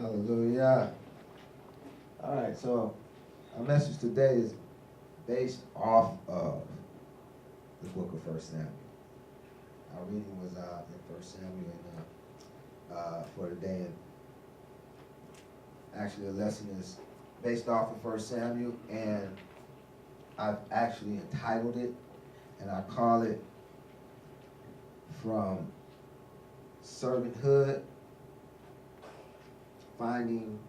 Hallelujah. All right, so our message today is based off of the book of First Samuel. Our reading was in First Samuel for today, and actually the lesson is based off of First Samuel, and I've actually entitled it, and I call it From Servanthood, Finding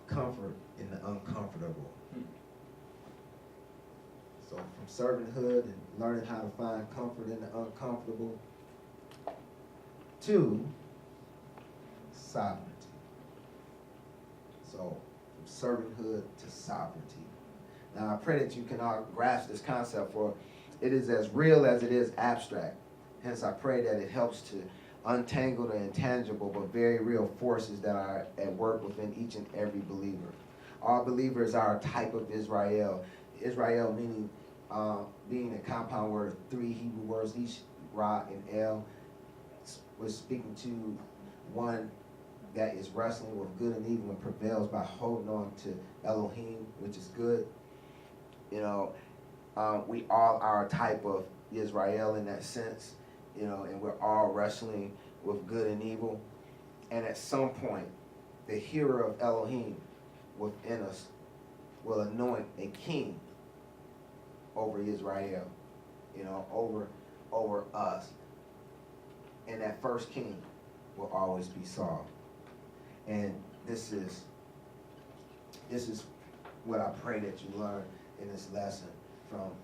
Comfort in the Uncomfortable. So from servanthood and learning how to find comfort in the uncomfortable to sovereignty. So from servanthood to sovereignty. Now I pray that you can all grasp this concept, for it is as real as it is abstract. Hence I pray that it helps to untangle the intangible but very real forces that are at work within each and every believer. All believers are a type of Israel. Israel meaning being a compound word of three Hebrew words, each Ra and El, was speaking to one that is wrestling with good and evil and prevails by holding on to Elohim, which is good. You know, we all are a type of Israel in that sense, you know, and we're all wrestling with good and evil. And at some point, the hero of Elohim within us will anoint a king over Israel, you know, over us. And that first king will always be Saul. And this is what I pray that you learn in this lesson, from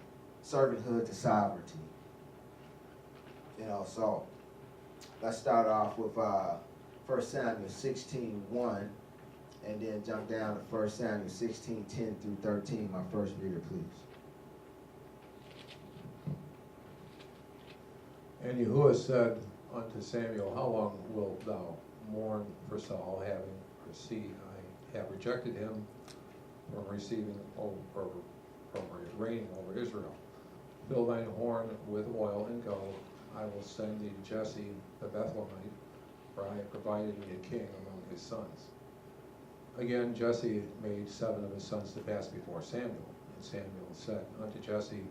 servanthood to sovereignty. You know, so let's start off with 1 Samuel 16:1, and then jump down to 1 Samuel 16:10 through 13. My first reader, please. And Yahuwah said unto Samuel, How long wilt thou mourn for Saul, having perceived I have rejected him from receiving over, from reigning over Israel? Fill thine horn with oil and go. I will send thee to Jesse the Bethlehemite, for I have provided me a king among his sons. Again Jesse made 7 of his sons to pass before Samuel. And Samuel said unto Jesse,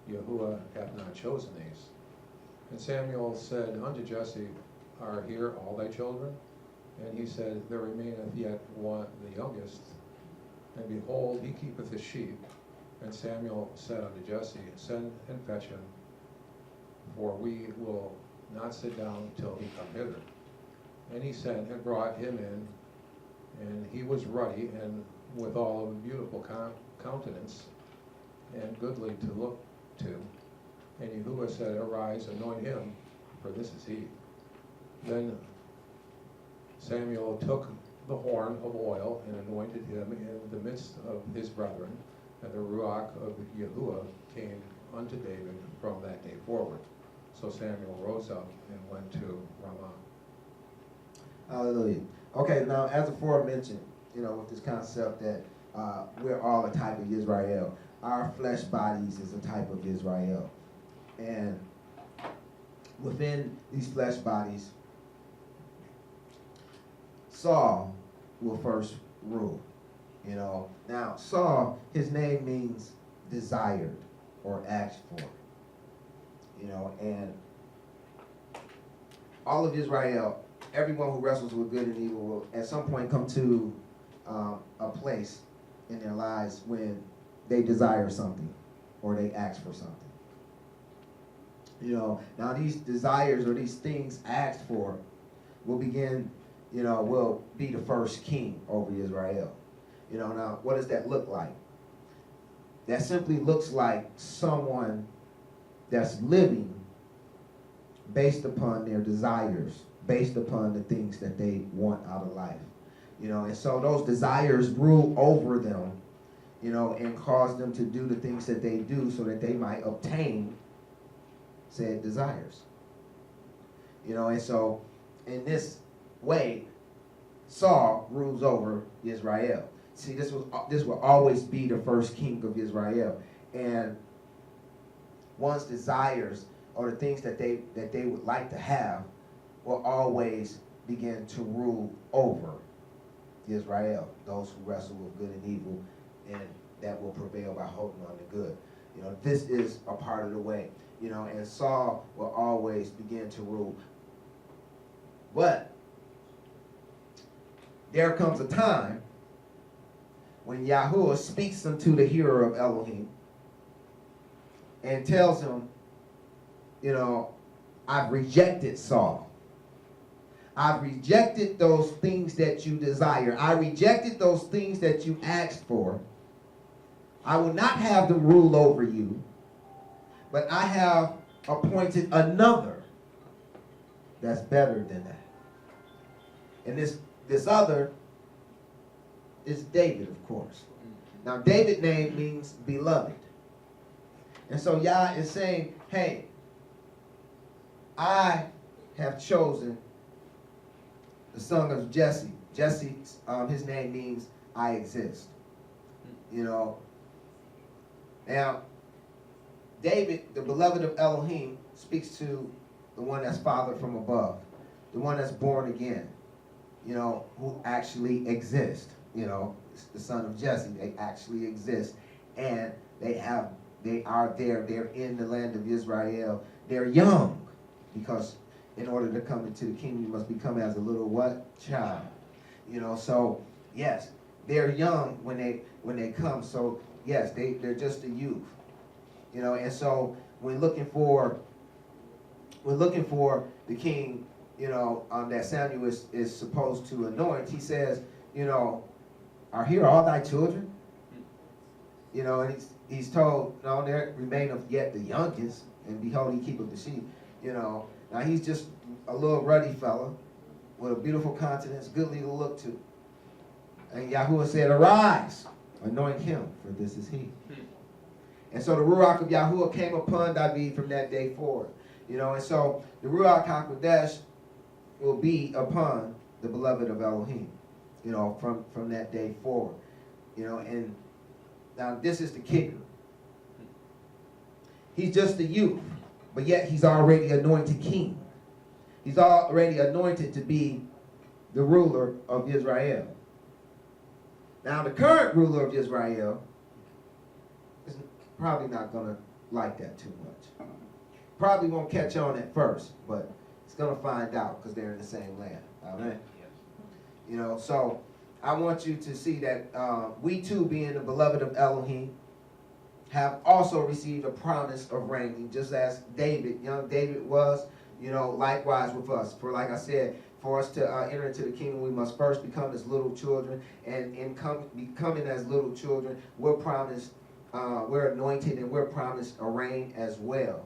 Yahuwah hath not chosen these. And Samuel said unto Jesse, Are here all thy children? And he said, There remaineth yet one, the youngest, and behold, he keepeth his sheep. And Samuel said unto Jesse, Send and fetch him, for we will not sit down till he come hither. And he sent and brought him in, and he was ruddy and withal of a beautiful countenance, and goodly to look to. And Yahuwah said, Arise, anoint him, for this is he. Then Samuel took the horn of oil and anointed him in the midst of his brethren, and the Ruach of Yahuwah came unto David from that day forward. So Samuel rose up and went to Ramah. Hallelujah. Okay, now as aforementioned, you know, with this concept that we're all a type of Israel. Our flesh bodies is a type of Israel. And within these flesh bodies, Saul will first rule. You know, now Saul, his name means desired or asked for. You know, and all of Israel, everyone who wrestles with good and evil will at some point come to a place in their lives when they desire something or they ask for something. You know, now these desires or these things asked for will begin, you know, will be the first king over Israel. You know, now what does that look like? That simply looks like someone that's living based upon their desires, based upon the things that they want out of life. You know, and so those desires rule over them, you know, and cause them to do the things that they do so that they might obtain said desires. You know, and so in this way, Saul rules over Israel. See, this will always be the first king of Israel. And one's desires or the things that they would like to have will always begin to rule over Israel, those who wrestle with good and evil, and that will prevail by holding on to good. You know, this is a part of the way. You know, and Saul will always begin to rule. But there comes a time when Yahuwah speaks unto the hearer of Elohim and tells him, you know, I've rejected Saul. I've rejected those things that you desire. I rejected those things that you asked for. I will not have them rule over you, but I have appointed another that's better than that. And this other is David, of course. Now, David's name means beloved. And so Yah is saying, hey, I have chosen the son of Jesse. Jesse, his name means I exist. You know. Now, David, the beloved of Elohim, speaks to the one that's fathered from above, the one that's born again, you know, who actually exists. You know, it's the son of Jesse. They actually exist, and they are there. They're in the land of Israel. They're young, because in order to come into the kingdom, you must become as a little what? Child. You know, so yes, they're young when they come. So yes, they're just a youth. You know, and so we're looking for the king, you know, that Samuel is supposed to anoint. He says, you know, are here all thy children? You know, and he's told, no, there remaineth yet the youngest, and behold, he keepeth the sheep. You know, now he's just a little ruddy fella with a beautiful countenance, goodly to look to. And Yahuwah said, arise, anoint him, for this is he. And so the Ruach of Yahuwah came upon David from that day forward. You know, and so the Ruach HaKodesh will be upon the beloved of Elohim, you know, from that day forward. You know, and now this is the kicker. He's just a youth, but yet he's already anointed king. He's already anointed to be the ruler of Israel. Now the current ruler of Israel is probably not going to like that too much. Probably won't catch on at first, but it's going to find out because they're in the same land. Amen. Yes. You know, so I want you to see that we too, being the beloved of Elohim, have also received a promise of reigning, just as David, young David was, you know, likewise with us. For like I said, for us to enter into the kingdom, we must first become as little children, and in becoming as little children, we're promised, we're anointed, and we're promised a reign as well.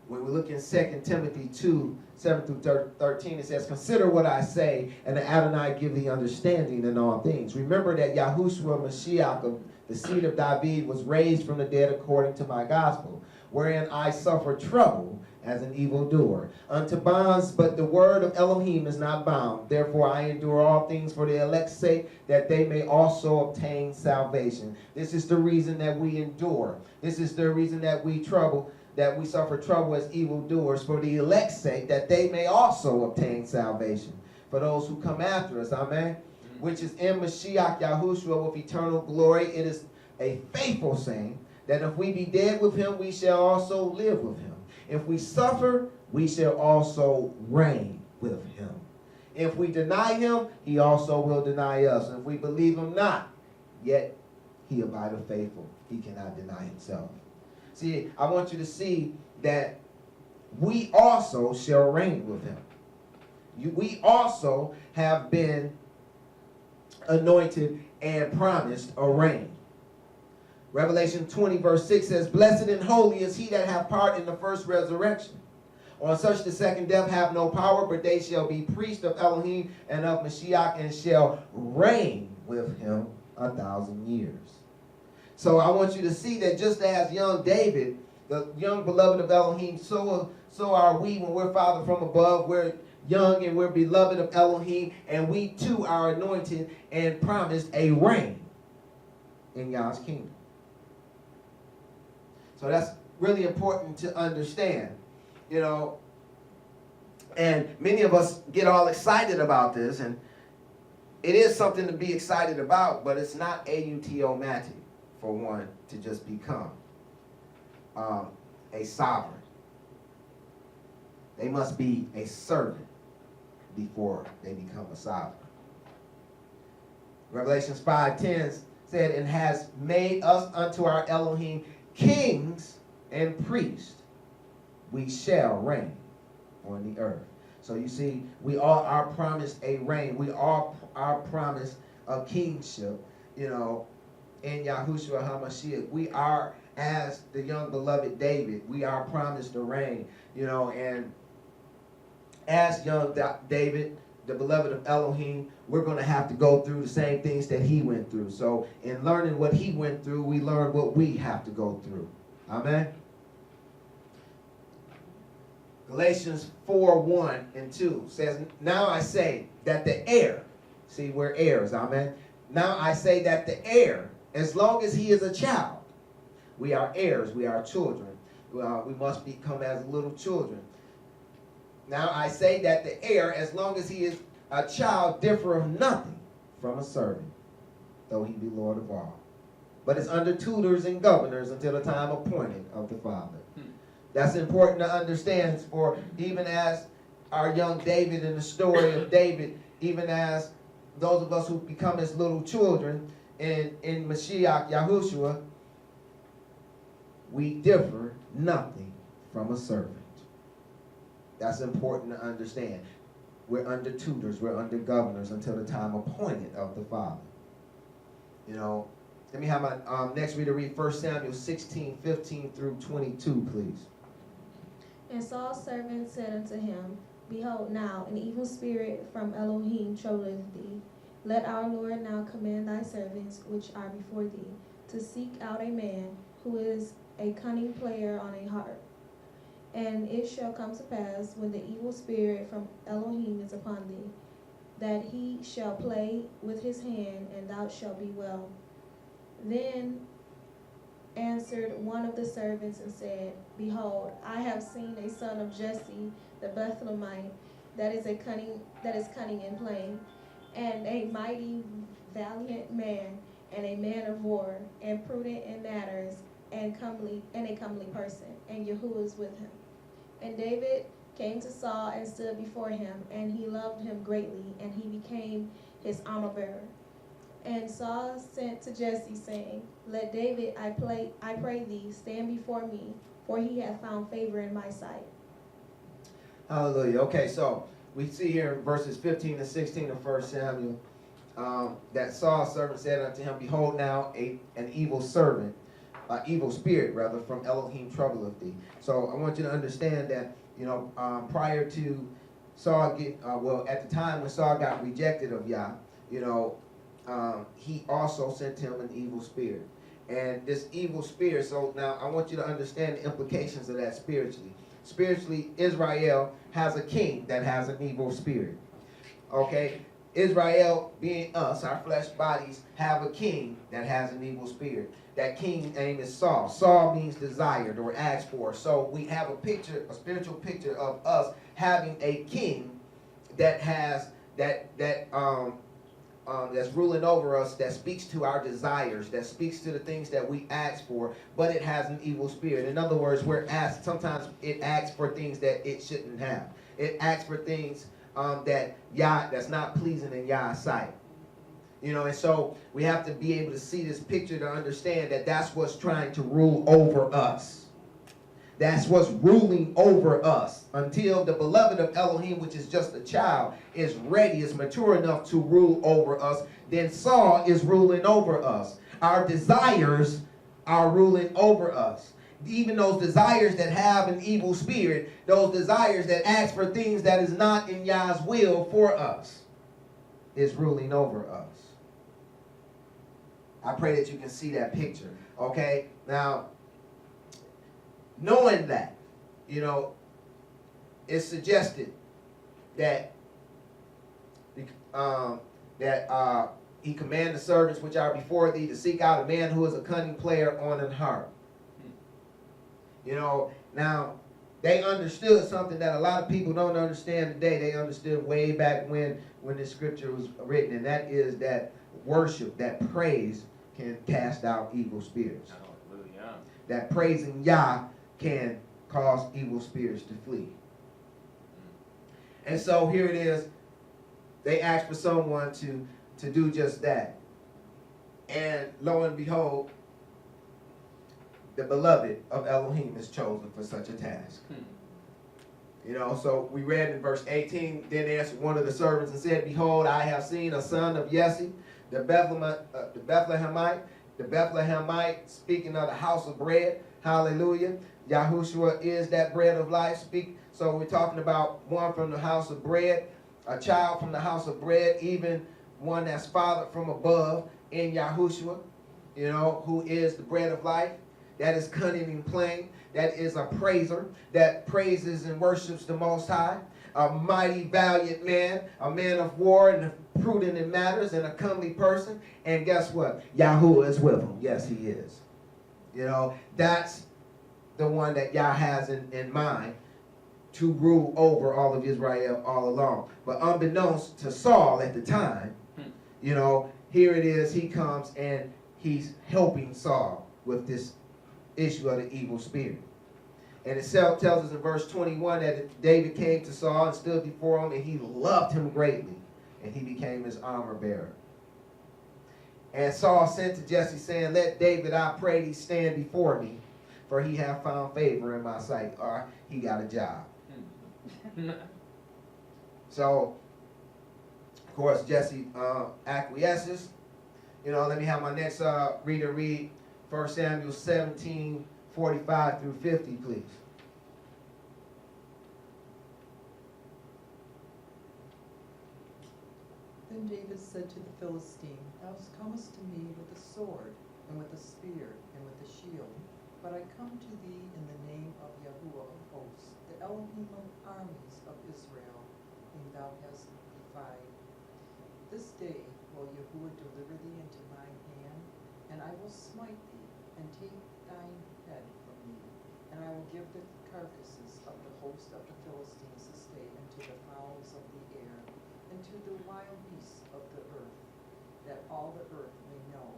When we look in 2 Timothy 2, 7 through 13, it says, consider what I say, and the Adonai give thee understanding in all things. Remember that Yahushua Mashiach of the seed of David was raised from the dead according to my gospel, wherein I suffer trouble as an evildoer. Unto bonds, but the word of Elohim is not bound. Therefore I endure all things for the elect's sake, that they may also obtain salvation. This is the reason that we endure. This is the reason that we suffer trouble as evildoers, for the elect's sake, that they may also obtain salvation. For those who come after us, amen, which is in Mashiach Yahushua with eternal glory. It is a faithful saying that if we be dead with him, we shall also live with him. If we suffer, we shall also reign with him. If we deny him, he also will deny us. And if we believe him not, yet he abideth faithful. He cannot deny himself. See, I want you to see that we also shall reign with him. We also have been anointed and promised a reign. Revelation 20 verse 6 says, blessed and holy is he that hath part in the first resurrection. On such the second death have no power, but they shall be priests of Elohim and of Mashiach, and shall reign with him 1,000 years. So I want you to see that just as young David, the young beloved of Elohim, so are we when we're fathered from above. We're young and we're beloved of Elohim, and we too are anointed and promised a reign in Yah's kingdom. So that's really important to understand, you know. And many of us get all excited about this, and it is something to be excited about, but it's not automatic for one to just become a sovereign. They must be a servant before they become a sovereign. Revelations 5:10 said, and has made us unto our Elohim kings and priests. We shall reign on the earth. So you see, we all are promised a reign. We all are promised a kingship, in Yahushua HaMashiach. We are, as the young beloved David, we are promised a reign, and as young David, the beloved of Elohim, we're going to have to go through the same things that he went through. So in learning what he went through, we learn what we have to go through. Amen. Galatians 4:1 and 2 says, now I say that the heir, see, we're heirs, amen. Now I say that the heir, as long as he is a child, we are heirs, we are children. We must become as little children. Now I say that the heir, as long as he is a child, differeth nothing from a servant, though he be Lord of all. But is under tutors and governors until the time appointed of the Father. That's important to understand, for even as our young David in the story of David, even as those of us who become as little children in Mashiach Yahushua, we differ nothing from a servant. That's important to understand. We're under tutors, we're under governors until the time appointed of the Father. Let me have my next reader read 1 Samuel 16:15 through 22, please. And Saul's servant said unto him, behold, now an evil spirit from Elohim troubleth thee. Let our Lord now command thy servants, which are before thee, to seek out a man who is a cunning player on a harp. And it shall come to pass, when the evil spirit from Elohim is upon thee, that he shall play with his hand, and thou shalt be well. Then answered one of the servants and said, behold, I have seen a son of Jesse the Bethlehemite, that is cunning in playing, and a mighty valiant man, and a man of war, and prudent in matters, and a comely person, and Yahuwah is with him. And David came to Saul and stood before him, and he loved him greatly, and he became his armor bearer. And Saul sent to Jesse, saying, let David, I pray thee, stand before me, for he hath found favor in my sight. Hallelujah. Okay, so we see here in verses 15 and 16 of 1 Samuel that Saul's servant said unto him, behold, now an evil servant, evil spirit rather, from Elohim troubleth thee. So I want you to understand that, prior to Saul at the time when Saul got rejected of Yah, he also sent him an evil spirit. And this evil spirit, so now I want you to understand the implications of that spiritually. Spiritually, Israel has a king that has an evil spirit. Okay? Israel, being us, our flesh bodies, have a king that has an evil spirit. That king's name is Saul. Saul means desired or asked for. So we have a spiritual picture of us having a king that has that's ruling over us, that speaks to our desires, that speaks to the things that we ask for, but it has an evil spirit. In other words, sometimes it asks for things that it shouldn't have. It asks for things that's not pleasing in Yah's sight. And so we have to be able to see this picture to understand that that's what's trying to rule over us. That's what's ruling over us until the beloved of Elohim, which is just a child, is ready, is mature enough to rule over us. Then Saul is ruling over us. Our desires are ruling over us. Even those desires that have an evil spirit, those desires that ask for things that is not in Yah's will for us, is ruling over us. I pray that you can see that picture. Okay? Now, knowing that, it's suggested that he command the servants which are before thee to seek out a man who is a cunning player on an harp. Now They understood something that a lot of people don't understand today. They understood way back when this scripture was written, and that is that worship, that praise can cast out evil spirits. Hallelujah. That praising Yah can cause evil spirits to flee. And so here it is. They asked for someone to do just that. And lo and behold, the beloved of Elohim is chosen for such a task. You know, so we read in verse 18, then answered one of the servants and said, behold, I have seen a son of Jesse, the Bethlehemite, speaking of the house of bread. Hallelujah. Yahushua is that bread of life. So we're talking about one from the house of bread, a child from the house of bread, even one that's fathered from above in Yahushua, you know, who is the bread of life. That is cunning and plain. That is a praiser that praises and worships the Most High. A mighty, valiant man, a man of war and prudent in matters and a comely person. And guess what? Yahuwah is with him. Yes, he is. You know, that's the one that Yah has in mind to rule over all of Israel all along. But unbeknownst to Saul at the time, you know, here it is, he comes and he's helping Saul with this issue of the evil spirit. And it tells us in verse 21 that David came to Saul and stood before him, and he loved him greatly, and he became his armor bearer. And Saul sent to Jesse, saying, let David, I pray thee, stand before me, for he hath found favor in my sight. Or he got a job. So, of course, Jesse acquiesces. You know, let me have my next reader read 1 Samuel 17, 45 through 50, please. Then David said to the Philistine, thou comest to me with a sword, and with a spear, and with a shield. But I come to thee in the name of Yahuwah of hosts, the Elohim of armies of Israel, whom thou hast defied. This day will Yahuwah deliver thee into mine hand, and I will smite thee, and take thine head from thee. And I will give the carcasses of the host of the Philistines this day unto the fowls of the air, and to the wild beasts of the earth, that all the earth may know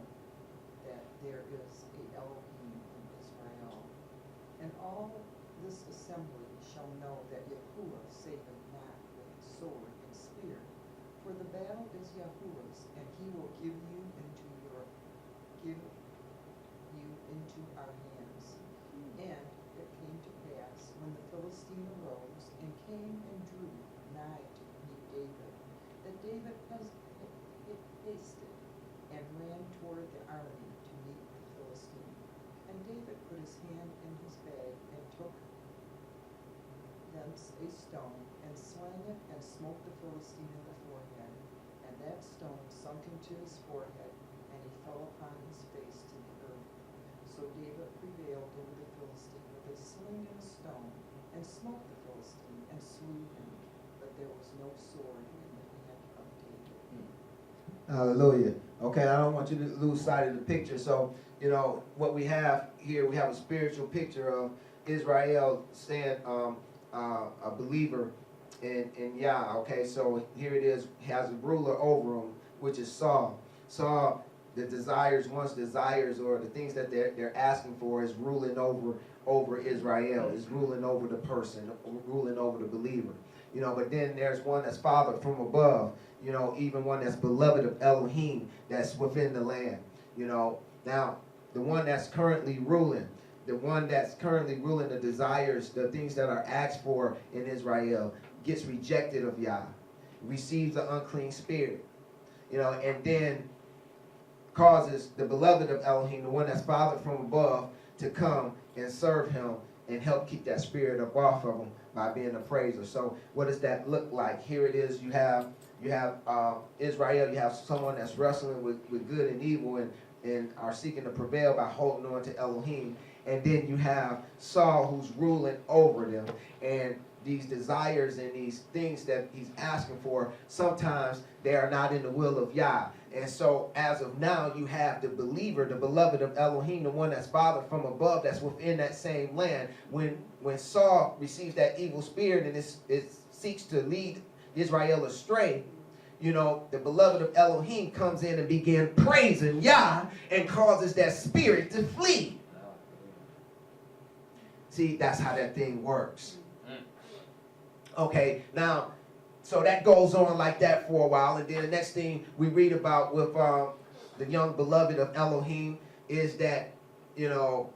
that there is a Elohim in Israel. And all this assembly shall know that Yahuwah saveth not with sword and spear, for the battle is Yahuwah's, and he will give you into our hands. And it came to pass, when the Philistine arose and came and drew nigh to meet David, that David hasted and ran toward the army to meet the Philistine. And David put his hand in his bag and took thence a stone, and slang it, and smote the Philistine in the forehead. And that stone sunk into his forehead, and he fell upon his face to the earth. So David prevailed over the Philistine with a sling and a stone, and smote the Philistine, and slew him. But there was no sword in the hand of David. Hallelujah. Okay, I don't want you to lose sight of the picture. So, you know, what we have here, we have a spiritual picture of Israel staying a believer in Yah. Okay, so here it is, he has a ruler over him, which is Saul. Saul, the desires, or the things that they're asking for is ruling over Israel, is ruling over the person, ruling over the believer. You know, but then there's one that's fathered from above, you know, even one that's beloved of Elohim, that's within the land. You know, now the one that's currently ruling, the desires, the things that are asked for in Israel, gets rejected of Yah, receives the unclean spirit, you know, and then causes the beloved of Elohim, the one that's fathered from above, to come and serve him and help keep that spirit up off of him by being a praiser. So what does that look like? Here it is. You have Israel. You have someone that's wrestling with good and evil and are seeking to prevail by holding on to Elohim. And then you have Saul, who's ruling over them. And these desires and these things that he's asking for, sometimes they are not in the will of Yah. And so as of now, you have the believer, the beloved of Elohim, the one that's fathered from above, that's within that same land. When Saul receives that evil spirit and it seeks to lead Israel astray, you know, the beloved of Elohim comes in and begins praising Yah and causes that spirit to flee. See, that's how that thing works. Okay, now, so that goes on like that for a while, and then the next thing we read about with the young beloved of Elohim is that, you know,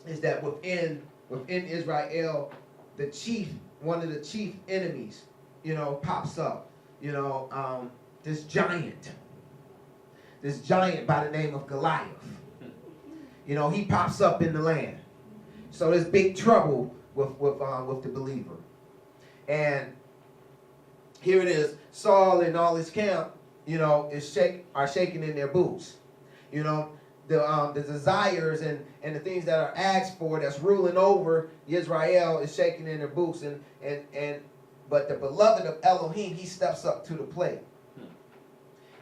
is that within Israel, the chief, one of the chief enemies, you know, pops up. You know, this giant by the name of Goliath. You know, he pops up in the land. So there's big trouble with the believer. And here it is, Saul and all his camp, you know, are shaking in their boots. You know, the desires and the things that are asked for that's ruling over Israel is shaking in their boots. But the beloved of Elohim, he steps up to the plate.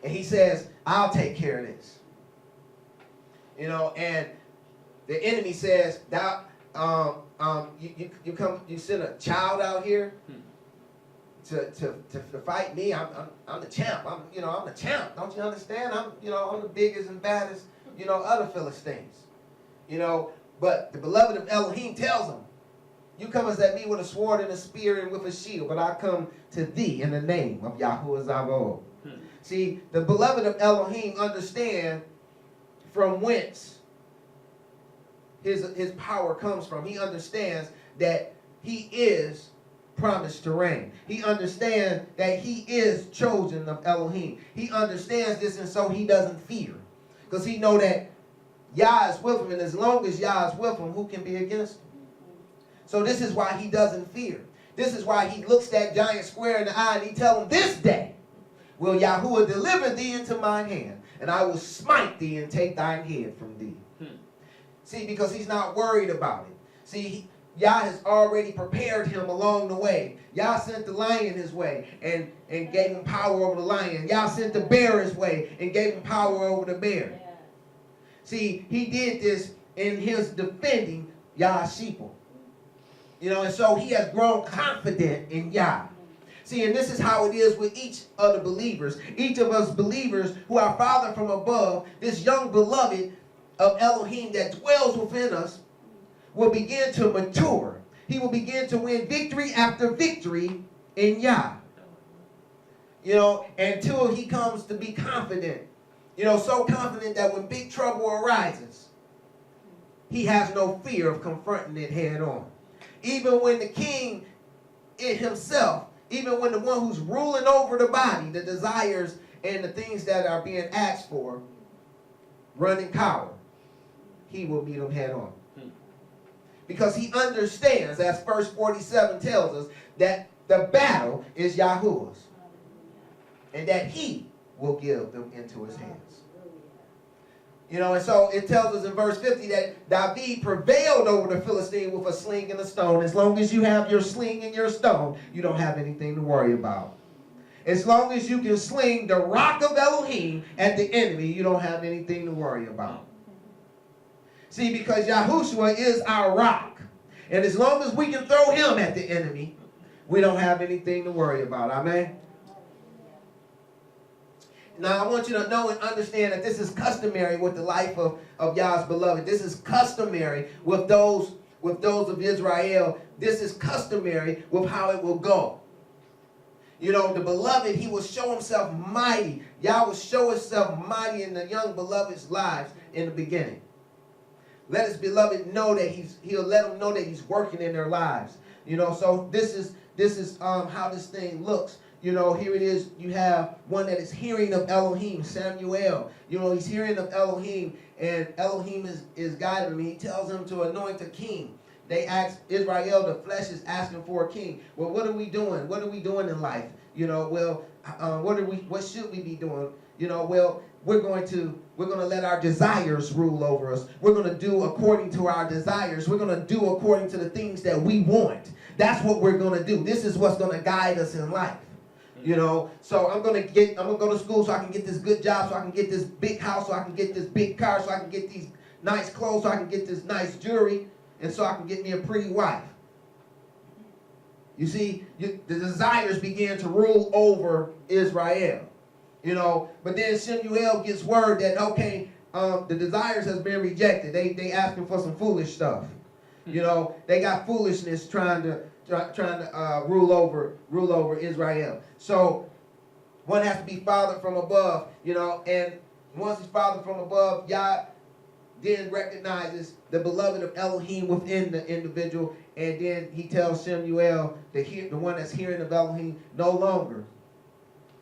And he says, I'll take care of this. You know, and the enemy says, you send a child out here to fight me. I'm the champ. I'm the champ. Don't you understand? I'm the biggest and baddest, other Philistines. But the beloved of Elohim tells him, you come at me with a sword and a spear and with a shield, but I come to thee in the name of Yahuwah Zavaot. See, the beloved of Elohim understand from whence his power comes from. He understands that he is promised to reign. He understands that he is chosen of Elohim. He understands this, and so he doesn't fear. Because he know that Yah is with him, and as long as Yah is with him, who can be against him? So this is why he doesn't fear. This is why he looks that giant square in the eye and he tells him, this day will Yahuwah deliver thee into mine hand, and I will smite thee and take thine head from thee. See, because he's not worried about it. See, Yah has already prepared him along the way. Yah sent the lion his way and gave him power over the lion. Yah sent the bear his way and gave him power over the bear. Yeah. See, he did this in his defending Yah's sheeple. And so he has grown confident in Yah. See, and this is how it is with each of the believers. Each of us believers who are fathered from above, this young beloved of Elohim that dwells within us, will begin to mature. He will begin to win victory after victory in Yah. Until he comes to be confident. So confident that when big trouble arises, he has no fear of confronting it head on. Even when the king himself, even when the one who's ruling over the body, the desires and the things that are being asked for, running cower, he will meet them head on. Because he understands, as verse 47 tells us, that the battle is Yahuwah's. And that he will give them into his hands. And so it tells us in verse 50 that David prevailed over the Philistine with a sling and a stone. As long as you have your sling and your stone, you don't have anything to worry about. As long as you can sling the rock of Elohim at the enemy, you don't have anything to worry about. See, because Yahushua is our rock. And as long as we can throw him at the enemy, we don't have anything to worry about. Amen? Now, I want you to know and understand that this is customary with the life of Yah's beloved. This is customary with those of Israel. This is customary with how it will go. The beloved, he will show himself mighty. Yah will show himself mighty in the young beloved's lives in the beginning. Let his beloved know that he'll let them know that he's working in their lives. So this is how this thing looks. Here it is. You have one that is hearing of Elohim, Samuel. He's hearing of Elohim, and Elohim is guiding him. He tells him to anoint a king. They ask Israel, the flesh is asking for a king. Well, what are we doing? What are we doing in life? What should we be doing? We're going to let our desires rule over us. We're going to do according to our desires. We're going to do according to the things that we want. That's what we're going to do. This is what's going to guide us in life. You know, so I'm gonna go to school so I can get this good job, so I can get this big house, so I can get this big car, so I can get these nice clothes, so I can get this nice jewelry, and so I can get me a pretty wife. You see, the desires began to rule over Israel. You know, but then Shemuel gets word that, okay, the desires has been rejected. They asking for some foolish stuff. You know, they got foolishness trying to rule over Israel. So one has to be fathered from above, you know, and once he's fathered from above, Yah then recognizes the beloved of Elohim within the individual, and then he tells Shemuel, the one that's hearing of Elohim, no longer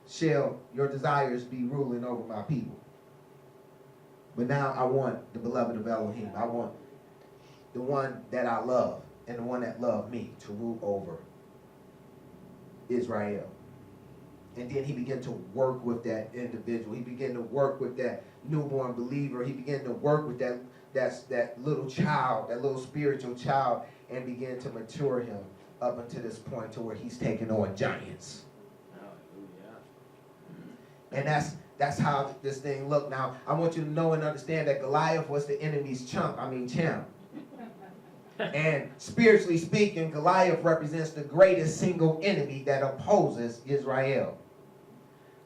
shall your desires be ruling over my people. But now I want the beloved of Elohim. I want the one that I love and the one that loved me to rule over Israel. And then he began to work with that individual. He began to work with that newborn believer. He began to work with that little child, that little spiritual child, and began to mature him up until this point to where he's taking on giants. And that's how this thing looked. Now, I want you to know and understand that Goliath was the enemy's champ. And spiritually speaking, Goliath represents the greatest single enemy that opposes Israel.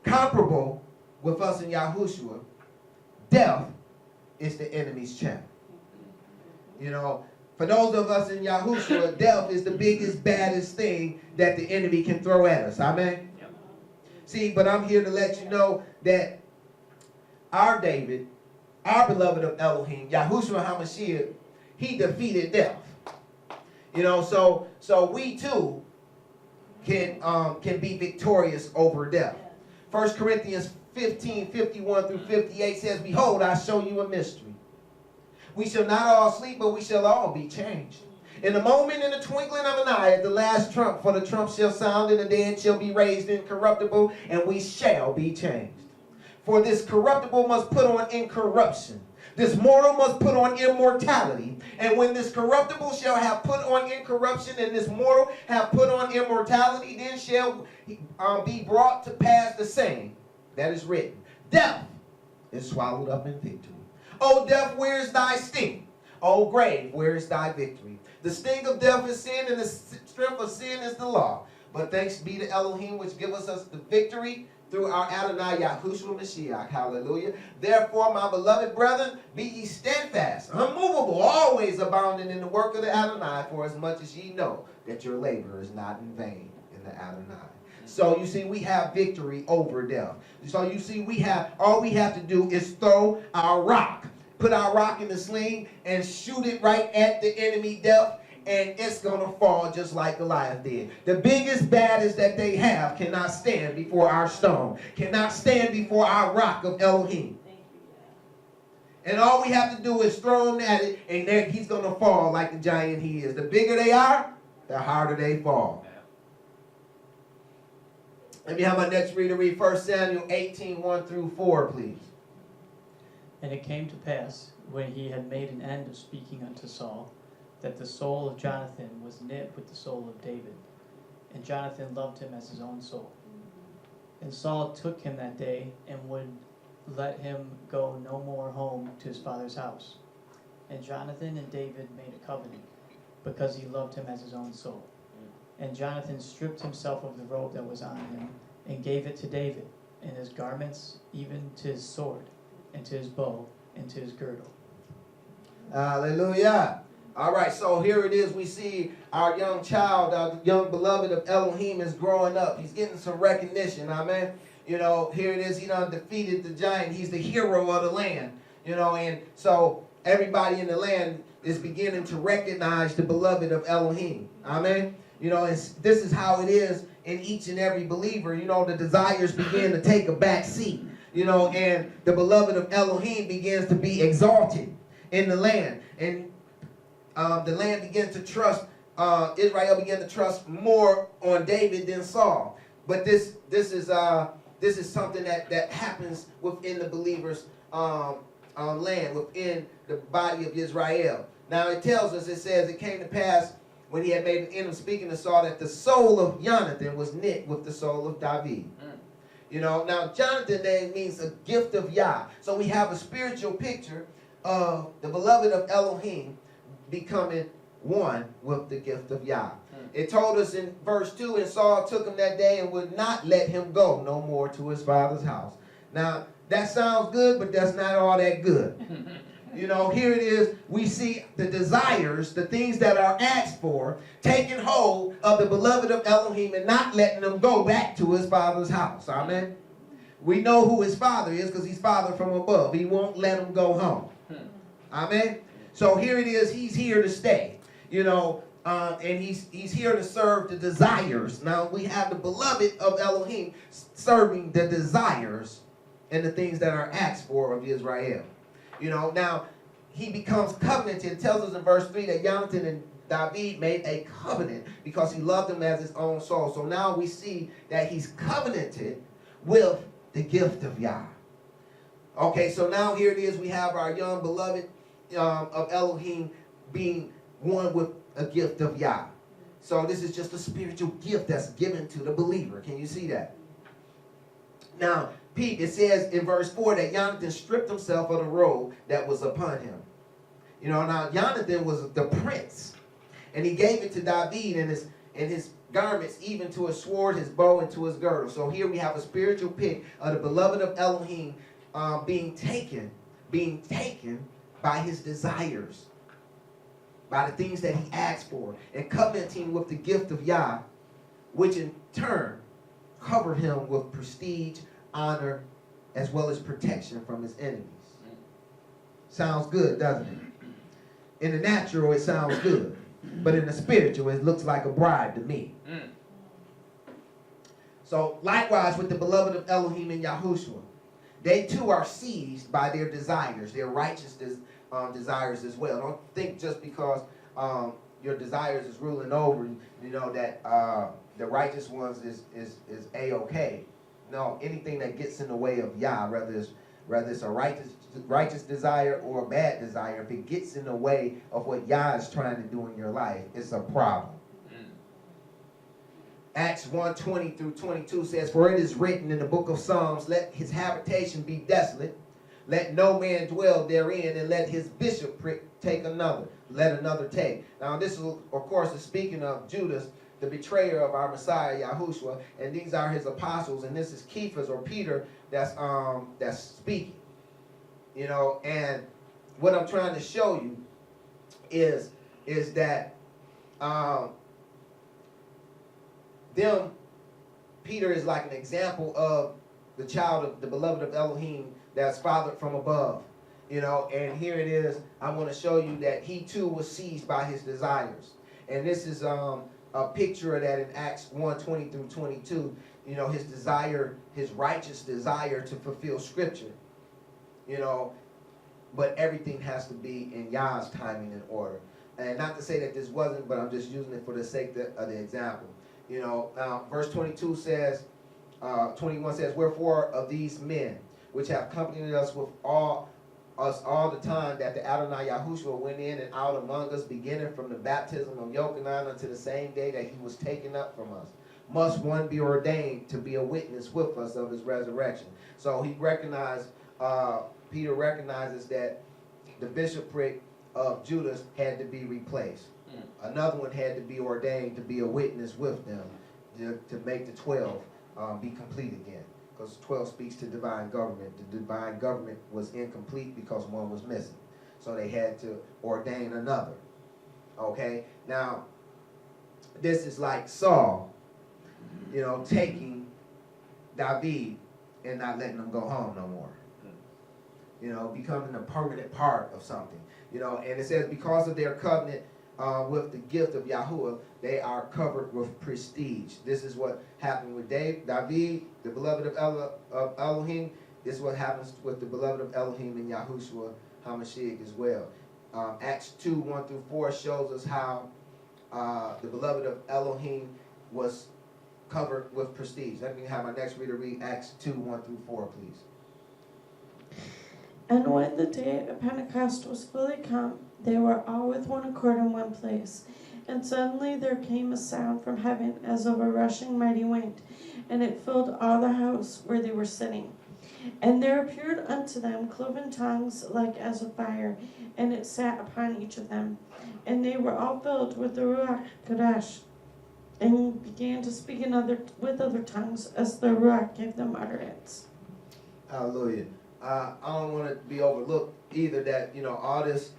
Comparable with us in Yahushua, death is the enemy's champ. You know, for those of us in Yahushua, death is the biggest, baddest thing that the enemy can throw at us. Amen? Yep. See, but I'm here to let you know that our David, our beloved of Elohim, Yahushua HaMashiach, he defeated death. You know, so we too can be victorious over death. 1 Corinthians 15:51 through 58 says, behold, I show you a mystery. We shall not all sleep, but we shall all be changed. In a moment, in the twinkling of an eye, at the last trump, for the trump shall sound, and the dead shall be raised incorruptible, and we shall be changed. For this corruptible must put on incorruption. This mortal must put on immortality. And when this corruptible shall have put on incorruption, and this mortal have put on immortality, then shall be brought to pass the saying that is written. Death is swallowed up in victory. O death, where is thy sting? O grave, where is thy victory? The sting of death is sin, and the strength of sin is the law. But thanks be to Elohim, which gives us the victory through our Adonai Yahushua Mashiach. Hallelujah. Therefore, my beloved brethren, be ye steadfast, unmovable, always abounding in the work of the Adonai, for as much as ye know that your labor is not in vain in the Adonai. So you see, we have victory over death. So you see, all we have to do is throw our rock. Put our rock in the sling and shoot it right at the enemy death, and it's going to fall just like Goliath did. The biggest, baddest that they have cannot stand before our stone, cannot stand before our rock of Elohim. And all we have to do is throw him at it, and then he's going to fall like the giant he is. The bigger they are, the harder they fall. Let me have my next reader read 1 Samuel 18:1 through 4, please. And it came to pass, when he had made an end of speaking unto Saul, that the soul of Jonathan was knit with the soul of David, and Jonathan loved him as his own soul. And Saul took him that day, and would let him go no more home to his father's house. And Jonathan and David made a covenant, because he loved him as his own soul. And Jonathan stripped himself of the robe that was on him, and gave it to David, and his garments, even to his sword, and to his bow, and to his girdle. Hallelujah. All right, so here it is. We see our young child, our young beloved of Elohim is growing up. He's getting some recognition, amen. You know, here it is. He done defeated the giant. He's the hero of the land, you know, and so everybody in the land is beginning to recognize the beloved of Elohim, amen. You know, and this is how it is in each and every believer. You know, the desires begin to take a back seat, you know, and the beloved of Elohim begins to be exalted in the land. And the land begins to trust, Israel began to trust more on David than Saul. But this is something that happens within the believers' land, within the body of Israel. Now it tells us, it says, it came to pass when he had made an end of speaking to Saul, that the soul of Jonathan was knit with the soul of David. You know, now Jonathan name means a gift of Yah. So we have a spiritual picture of the beloved of Elohim becoming one with the gift of Yah. It told us in verse 2, and Saul took him that day and would not let him go no more to his father's house. Now, that sounds good, but that's not all that good. You know, here it is. We see the desires, the things that are asked for, taking hold of the beloved of Elohim and not letting them go back to his father's house. Amen. We know who his father is because he's father from above. He won't let him go home. Amen. So here it is. He's here to stay. You know, and he's here to serve the desires. Now we have the beloved of Elohim serving the desires and the things that are asked for of Israel. You know, now he becomes covenanted. It tells us in verse 3 that Jonathan and David made a covenant because he loved him as his own soul. So now we see that he's covenanted with the gift of Yah. Okay, so now here it is. We have our young beloved of Elohim being one with a gift of Yah. So this is just a spiritual gift that's given to the believer. Can you see that? Now, Pete, it says in verse 4 that Jonathan stripped himself of the robe that was upon him. You know, now Jonathan was the prince, and he gave it to David and his garments, even to his sword, his bow, and to his girdle. So here we have a spiritual pic of the beloved of Elohim being taken by his desires, by the things that he asked for, and covenanting with the gift of Yah, which in turn covered him with prestige, honor, as well as protection from his enemies. Sounds good, doesn't it? In the natural, it sounds good. But in the spiritual, it looks like a bribe to me. So likewise with the beloved of Elohim and Yahushua, they too are seized by their desires, their righteous desires as well. Don't think just because your desires is ruling over, you know, that the righteous ones is A-okay. No, anything that gets in the way of Yah, whether it's a righteous desire or a bad desire, if it gets in the way of what Yah is trying to do in your life, it's a problem. Acts 1:20 through 22 says, "For it is written in the book of Psalms, let his habitation be desolate, let no man dwell therein, and let his bishopric take another, let another take." Now this, of course, is speaking of Judas, the betrayer of our Messiah, Yahushua, and these are his apostles, and this is Cephas or Peter that's speaking. You know, and what I'm trying to show you is that Peter is like an example of the child of the beloved of Elohim that's fathered from above. You know, and here it is. I want to show you that he too was seized by his desires. And this is a picture of that in Acts 1:20 through 22. You know, his desire, his righteous desire to fulfill scripture. You know, but everything has to be in Yah's timing and order. And not to say that this wasn't, but I'm just using it for the sake of the example. You know, verse 22 says, 21 says, "Wherefore of these men, which have accompanied us all the time that the Adonai Yahushua went in and out among us, beginning from the baptism of Yochanan unto the same day that he was taken up from us, must one be ordained to be a witness with us of his resurrection." So he recognized, Peter recognizes that the bishopric of Judas had to be replaced. Another one had to be ordained to be a witness with them to make the 12 be complete again. Because 12 speaks to divine government. The divine government was incomplete because one was missing. So they had to ordain another. Okay? Now, this is like Saul, you know, taking David and not letting him go home no more. You know, becoming a permanent part of something. You know, and it says because of their covenant with the gift of Yahuwah, they are covered with prestige. This is what happened with David, the beloved of Elohim. This is what happens with the beloved of Elohim and Yahushua HaMashiach as well. Acts 2:1 through 4 shows us how the beloved of Elohim was covered with prestige. Let me have my next reader read Acts 2:1 through 4, please. And when the day of Pentecost was fully come, they were all with one accord in one place. And suddenly there came a sound from heaven as of a rushing mighty wind, and it filled all the house where they were sitting. And there appeared unto them cloven tongues like as of fire, and it sat upon each of them. And they were all filled with the Ruach Kodesh, and began to speak with other tongues as the Ruach gave them utterance. Hallelujah. I don't want to be overlooked either that, all this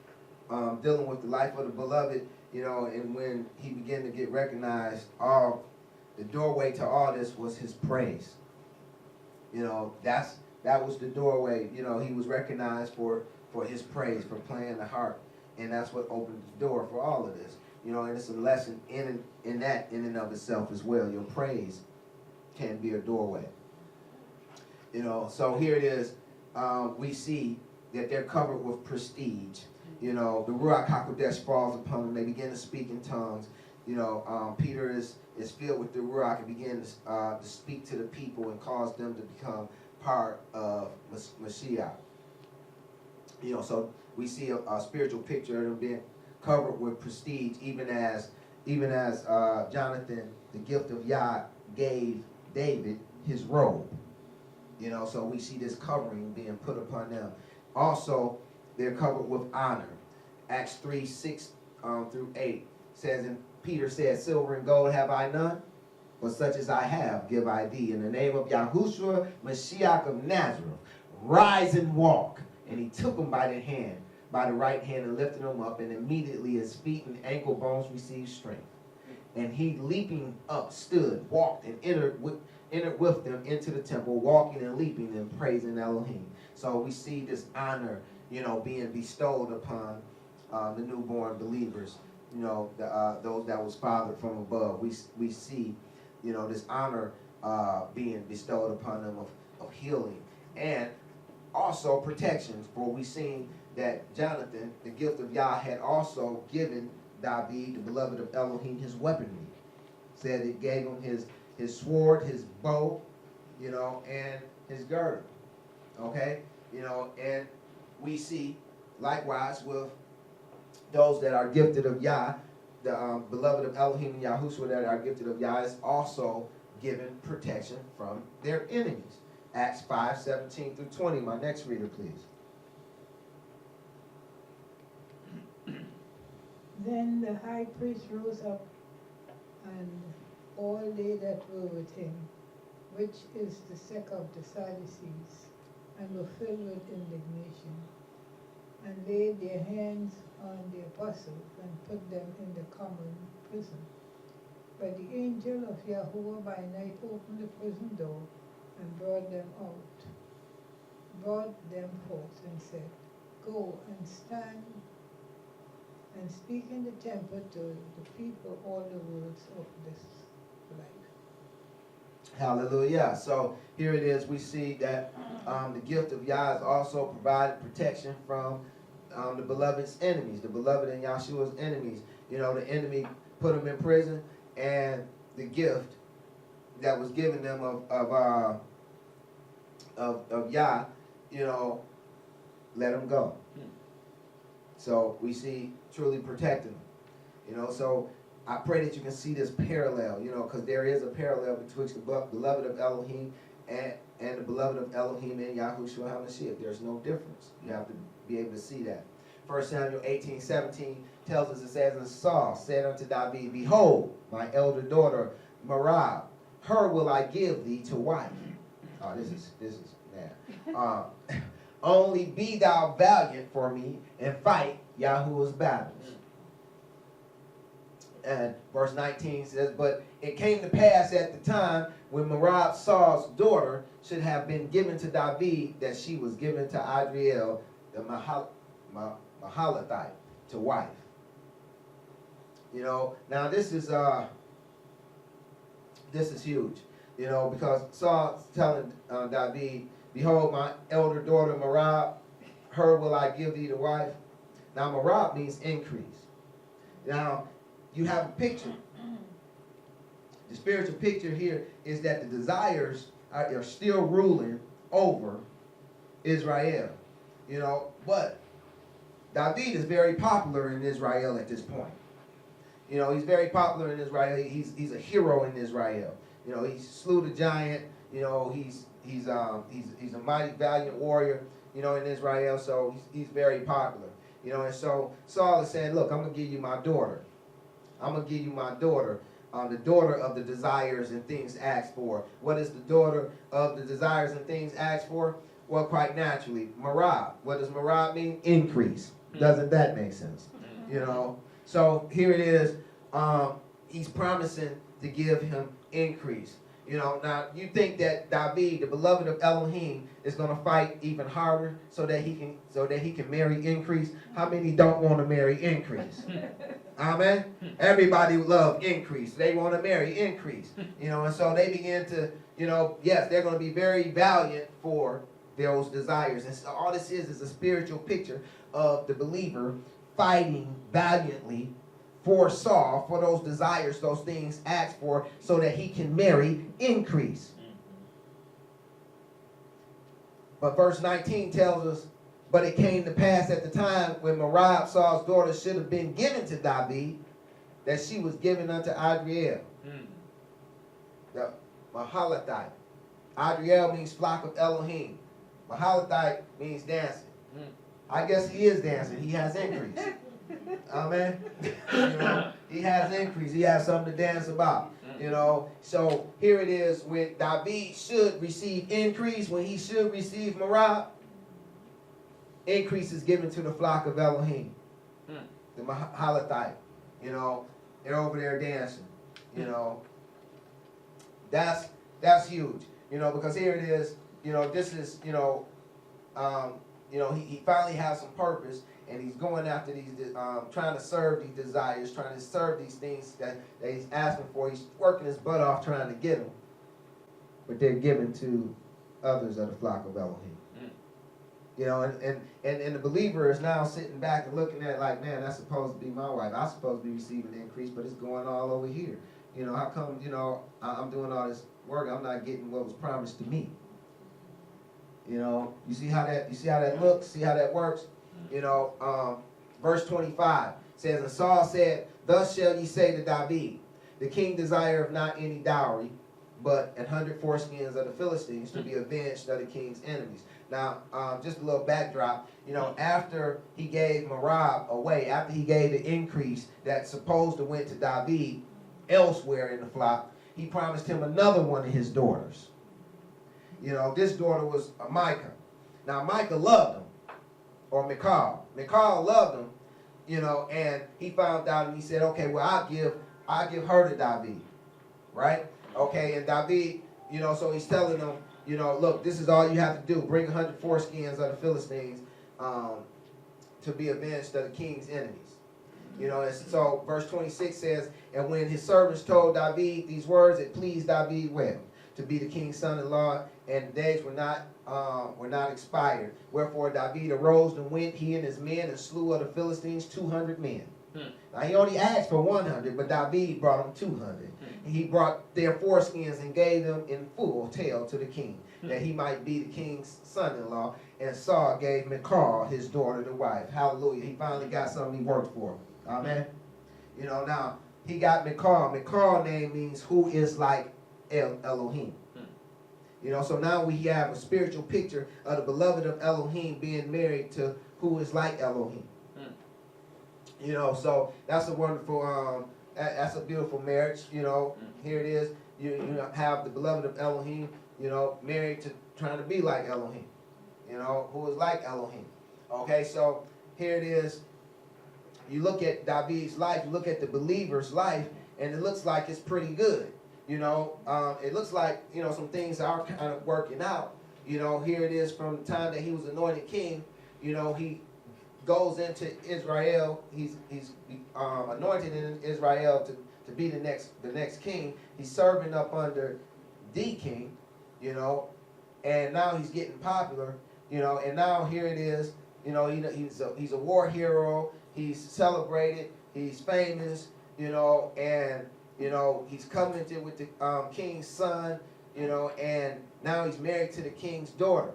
dealing with the life of the beloved, and when he began to get recognized, the doorway to all this was his praise. That was the doorway. He was recognized for his praise, for playing the harp. And that's what opened the door for all of this. And it's a lesson in that in and of itself as well. Your praise can be a doorway. So here it is. We see that they're covered with prestige. The Ruach HaKodesh falls upon them. They begin to speak in tongues. Peter is filled with the Ruach and begins to speak to the people and cause them to become part of Mashiach. So we see a spiritual picture of them being covered with prestige, even as Jonathan, the gift of Yah, gave David his robe. So we see this covering being put upon them. Also, they're covered with honor. Acts 3:6-8 says, and Peter said, silver and gold have I none, but such as I have give I thee. In the name of Yahushua, Mashiach of Nazareth, rise and walk. And he took him by the right hand, and lifted him up, and immediately his feet and ankle bones received strength. And he, leaping up, stood, walked, and entered with them into the temple, walking and leaping and praising Elohim. So we see this honor, being bestowed upon the newborn believers, those that was fathered from above. We see, this honor being bestowed upon them of healing and also protection. For we seen that Jonathan, the gift of Yah, had also given David, the beloved of Elohim, his weaponry. Said it gave him his sword, his bow, and his girdle. Okay? And we see likewise with those that are gifted of Yah, the beloved of Elohim and Yahushua that are gifted of Yah, is also given protection from their enemies. Acts 5:17-20. My next reader, please. Then the high priest rose up, and all they that were with him, which is the sect of the Sadducees, and were filled with indignation, and laid their hands on the apostles, and put them in the common prison. But the angel of Yahuwah by night opened the prison door, and brought them forth, and said, go and stand and speak in the temple to the people all the words of this life. Hallelujah. So here it is. We see that the gift of Yah has also provided protection from the beloved's enemies, the beloved and Yahshua's enemies. The enemy put them in prison, and the gift that was given them of Yah, let them go. So we see truly protecting them. So I pray that you can see this parallel, because there is a parallel betwixt the beloved of Elohim and the beloved of Elohim and Yahushua HaMashiach. There's no difference. You have to be able to see that. 1 Samuel 18:17 tells us, it says, and Saul said unto David, behold, my elder daughter Merab, her will I give thee to wife. Oh, this is bad. Only be thou valiant for me and fight Yahuwah's battles. And verse 19 says, but it came to pass at the time when Merab, Saul's daughter, should have been given to David, that she was given to Adriel, the Mahalathite, to wife. Now this is huge, because Saul's telling David, behold, my elder daughter Merab, her will I give thee to wife. Now Merab means increase. Now you have a picture. The spiritual picture here is that the desires are still ruling over Israel. But David is very popular in Israel at this point. You know, he's very popular in Israel. He's a hero in Israel. You know, he slew the giant. You know, he's a mighty valiant warrior. You know, in Israel, so he's very popular. You know, and so Saul is saying, look, I'm gonna give you my daughter. I'm gonna give you my daughter. The daughter of the desires and things asked for. What is the daughter of the desires and things asked for? Well, quite naturally, Merab. What does Merab mean? Increase. Doesn't that make sense? You know. So here it is. He's promising to give him increase. You know. Now you think that David, the beloved of Elohim, is going to fight even harder so that he can marry increase. How many don't want to marry increase? Amen. Everybody love increase. They want to marry increase. You know, and so they begin to, you know, yes, they're going to be very valiant for those desires. And so all this is a spiritual picture of the believer fighting valiantly for Saul, for those desires, those things asked for, so that he can marry increase. But verse 19 tells us, but it came to pass at the time when Merab, Saul's daughter, should have been given to David, that she was given unto Adriel, the Mahalathite. Adriel means flock of Elohim. Mahalathite means dancing. I guess he is dancing. He has increase. Amen. You know, he has increase. He has something to dance about. You know, so here it is when David should receive increase, when he should receive Merab. Increase is given to the flock of Elohim, the Mahalathite. You know, they're over there dancing. You know, that's huge. You know, because here it is. You know, this is he finally has some purpose, and he's going after these, trying to serve these desires, trying to serve these things that he's asking for. He's working his butt off trying to get them, but they're given to others of the flock of Elohim. You know, and the believer is now sitting back and looking at it like, man, that's supposed to be my wife. I'm supposed to be receiving an increase, but it's going all over here. You know, how come, you know, I'm doing all this work, I'm not getting what was promised to me? You know, you see how that looks, see how that works? You know, verse 25 says, and Saul said, thus shall ye say to David, the king desireth not any dowry, but 100 foreskins of the Philistines to be avenged of the king's enemies. Now, just a little backdrop, you know, after he gave Merab away, after he gave the increase that supposed to went to David elsewhere in the flock, he promised him another one of his daughters. You know, this daughter was Micah. Now, Micah loved him, or Michal. Michal loved him, you know, and he found out and he said, okay, well, I'll give her to David, right? Okay, and David, you know, so he's telling them, you know, look, this is all you have to do. Bring 100 foreskins of the Philistines to be avenged of the king's enemies. You know, and so verse 26 says, and when his servants told David these words, it pleased David well to be the king's son-in-law, and the days were not expired. Wherefore David arose and went, he and his men, and slew of the Philistines 200 men. Now he only asked for 100, but David brought him 200. He brought their foreskins and gave them in full tale to the king, that he might be the king's son-in-law. And Saul gave Michal his daughter to wife. Hallelujah. He finally got something he worked for. Amen. You know, now he got Michal. Michal name means who is like Elohim. You know, so now we have a spiritual picture of the beloved of Elohim being married to who is like Elohim. You know, so that's a wonderful, that's a beautiful marriage. You know, here it is. You have the beloved of Elohim, you know, married to trying to be like Elohim. You know, who is like Elohim. Okay, so here it is. You look at David's life, you look at the believer's life, and it looks like it's pretty good. You know, it looks like, you know, some things are kind of working out. You know, here it is from the time that he was anointed king. You know, he goes into Israel. He's anointed in Israel to be the next king. He's serving up under the king, you know, and now he's getting popular, you know, and now here it is, you know, he's a war hero. He's celebrated. He's famous, you know, and you know he's covenanted with the king's son, you know, and now he's married to the king's daughter.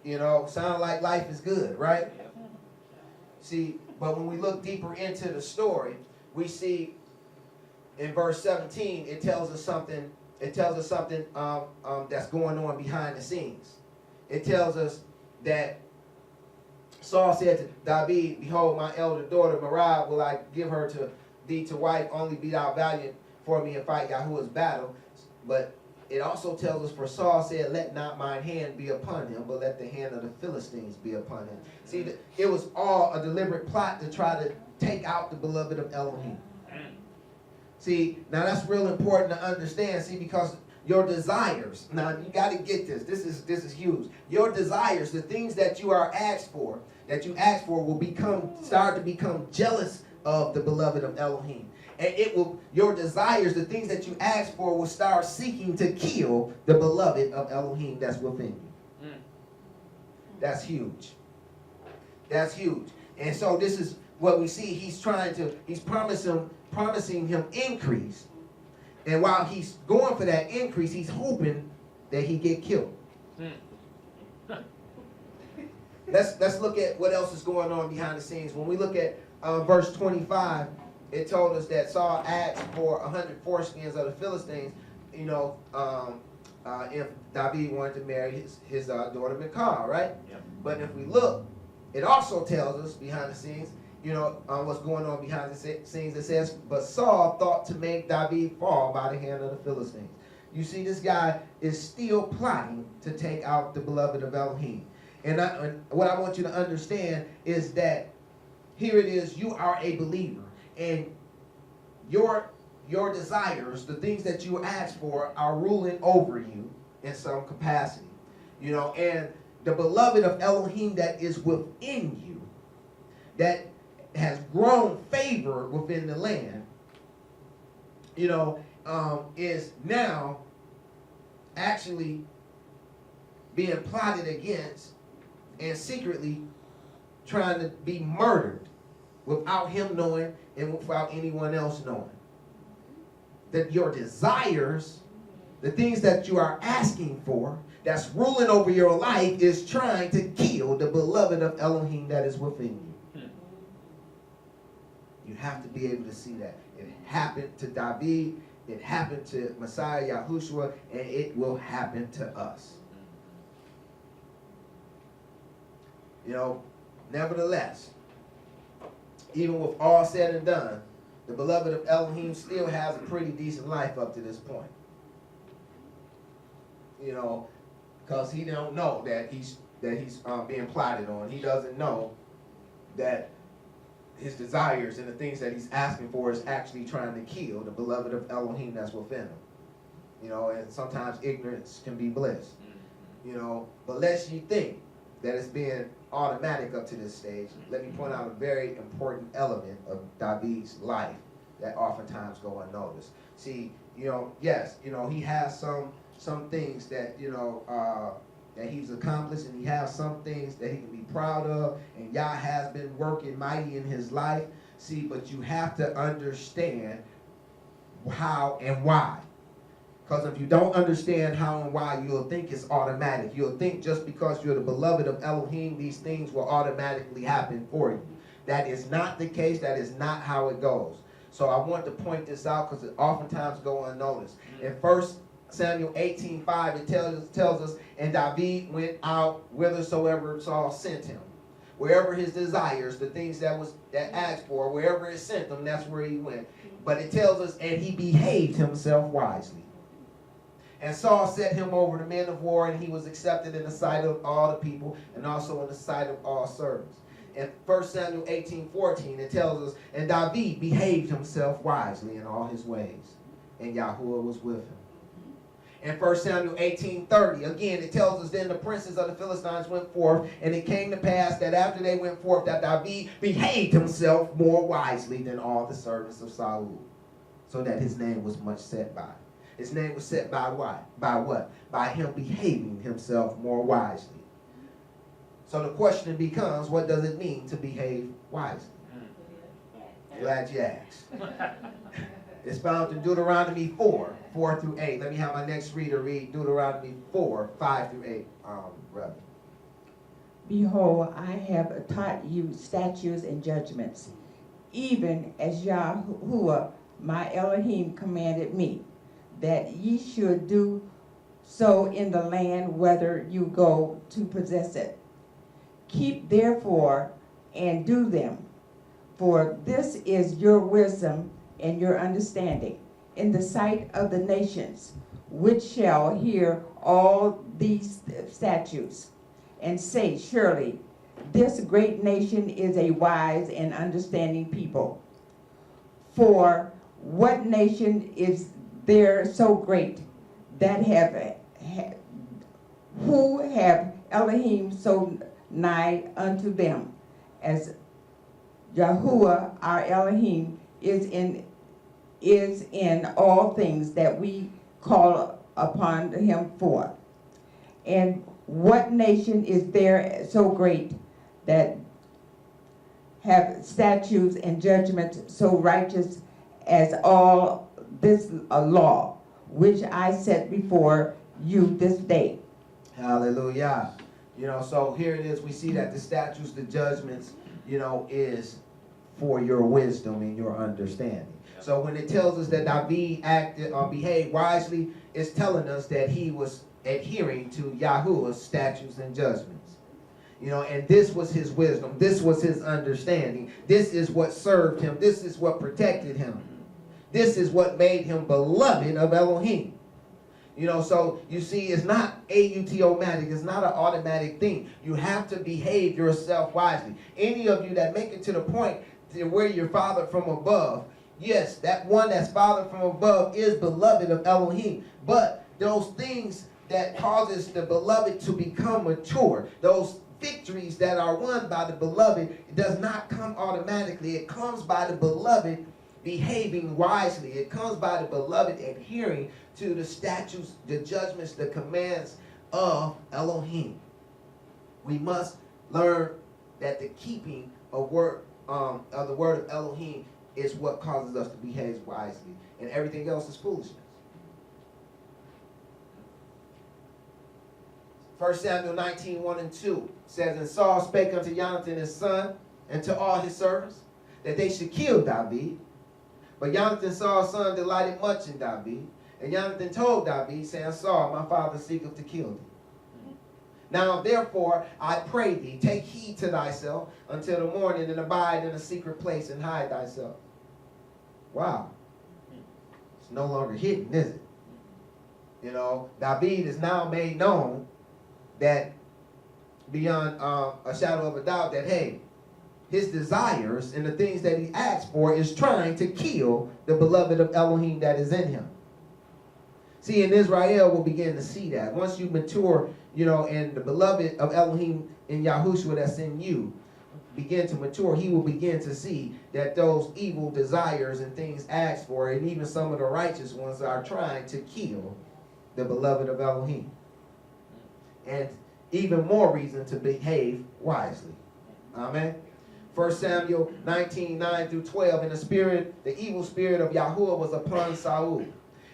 You know, sound like life is good, right? See, but when we look deeper into the story, we see in verse 17, it tells us something. It tells us something that's going on behind the scenes. It tells us that Saul said to David, "Behold, my elder daughter Merab will I give her to thee to wife. Only be thou valiant for me and fight Yahuwah's battle." But it also tells us, for Saul said, "Let not mine hand be upon him, but let the hand of the Philistines be upon him." See, it was all a deliberate plot to try to take out the beloved of Elohim. See, now that's real important to understand. See, because your desires, now you got to get this. This is huge. Your desires, the things that you are asked for, will start to become jealous of the beloved of Elohim. And your desires, the things that you ask for, will start seeking to kill the beloved of Elohim that's within you. That's huge. That's huge. And so this is what we see. He's promising him increase. And while he's going for that increase, he's hoping that he get killed. Let's look at what else is going on behind the scenes. When we look at verse 25, it told us that Saul asked for 100 foreskins of the Philistines, if David wanted to marry his daughter Michal, right? Yep. But if we look, it also tells us behind the scenes, what's going on behind the scenes. It says, but Saul thought to make David fall by the hand of the Philistines. You see, this guy is still plotting to take out the beloved of Elohim. And what I want you to understand is that here it is, you are a believer. And your desires, the things that you ask for, are ruling over you in some capacity. And the beloved of Elohim that is within you, that has grown favor within the land, is now actually being plotted against and secretly trying to be murdered without him knowing and without anyone else knowing. That your desires, the things that you are asking for, that's ruling over your life, is trying to kill the beloved of Elohim that is within you. You have to be able to see that. It happened to David, it happened to Messiah Yahushua, and it will happen to us. Nevertheless, even with all said and done, the beloved of Elohim still has a pretty decent life up to this point. Because he don't know that he's being plotted on. He doesn't know that his desires and the things that he's asking for is actually trying to kill the beloved of Elohim that's within him. And sometimes ignorance can be bliss. But lest you think that it's being automatic up to this stage, let me point out a very important element of David's life that oftentimes go unnoticed. See, yes, he has some things that, that he's accomplished, and he has some things that he can be proud of, and Yah has been working mighty in his life. See, but you have to understand how and why. Because if you don't understand how and why, you'll think it's automatic. You'll think just because you're the beloved of Elohim, these things will automatically happen for you. That is not the case. That is not how it goes. So I want to point this out because it oftentimes go unnoticed. In 1 Samuel 18:5, it tells us, and David went out whithersoever Saul sent him. Wherever his desires, the things that asked for, wherever it sent him, that's where he went. But it tells us, and he behaved himself wisely. And Saul set him over the men of war, and he was accepted in the sight of all the people, and also in the sight of all servants. In 1 Samuel 18:14, it tells us, and David behaved himself wisely in all his ways, and Yahuwah was with him. In 1 Samuel 18:30, again, it tells us, then the princes of the Philistines went forth, and it came to pass that after they went forth, that David behaved himself more wisely than all the servants of Saul, so that his name was much set by. His name was set by what? By what? By him behaving himself more wisely. So the question becomes, what does it mean to behave wisely? Glad you asked. It's found in Deuteronomy 4 through 8. Let me have my next reader read Deuteronomy 4, 5 through 8, brother. Behold, I have taught you statutes and judgments, even as Yahuwah my Elohim commanded me, that ye should do so in the land whither you go to possess it. Keep therefore and do them, for this is your wisdom and your understanding in the sight of the nations, which shall hear all these statutes, and say, surely this great nation is a wise and understanding people. For what nation is there so great that who have Elohim so nigh unto them, as Yahuwah our Elohim is in all things that we call upon him for? And what nation is there so great that have statutes and judgments so righteous as all this law, which I set before you this day? Hallelujah. So here it is. We see that the statutes, the judgments, is for your wisdom and your understanding. So when it tells us that David acted or behaved wisely, it's telling us that he was adhering to Yahuwah's statutes and judgments. And this was his wisdom. This was his understanding. This is what served him. This is what protected him. This is what made him beloved of Elohim. So you see, it's not automatic. It's not an automatic thing. You have to behave yourself wisely. Any of you that make it to the point to where you're fathered from above, yes, that one that's fathered from above is beloved of Elohim. But those things that causes the beloved to become mature, those victories that are won by the beloved, it does not come automatically. It comes by the beloved behaving wisely. It comes by the beloved adhering to the statutes, the judgments, the commands of Elohim. We must learn that the keeping of the word of Elohim is what causes us to behave wisely, and everything else is foolishness. 1 Samuel 19, 1 and 2 says, And Saul spake unto Jonathan his son, and to all his servants, that they should kill David. But Jonathan, Saul's son, delighted much in David. And Jonathan told David, saying, Saul, my father seeketh to kill thee. Now therefore, I pray thee, take heed to thyself until the morning, and abide in a secret place, and hide thyself. Wow. It's no longer hidden, is it? David is now made known that beyond a shadow of a doubt that, hey, his desires and the things that he asks for is trying to kill the beloved of Elohim that is in him. See, and Israel will begin to see that. Once you mature, and the beloved of Elohim in Yahushua that's in you begin to mature, he will begin to see that those evil desires and things asked for, and even some of the righteous ones, are trying to kill the beloved of Elohim. And even more reason to behave wisely. Amen. 1 Samuel 19, 9 through 12, and the evil spirit of Yahuwah was upon Saul.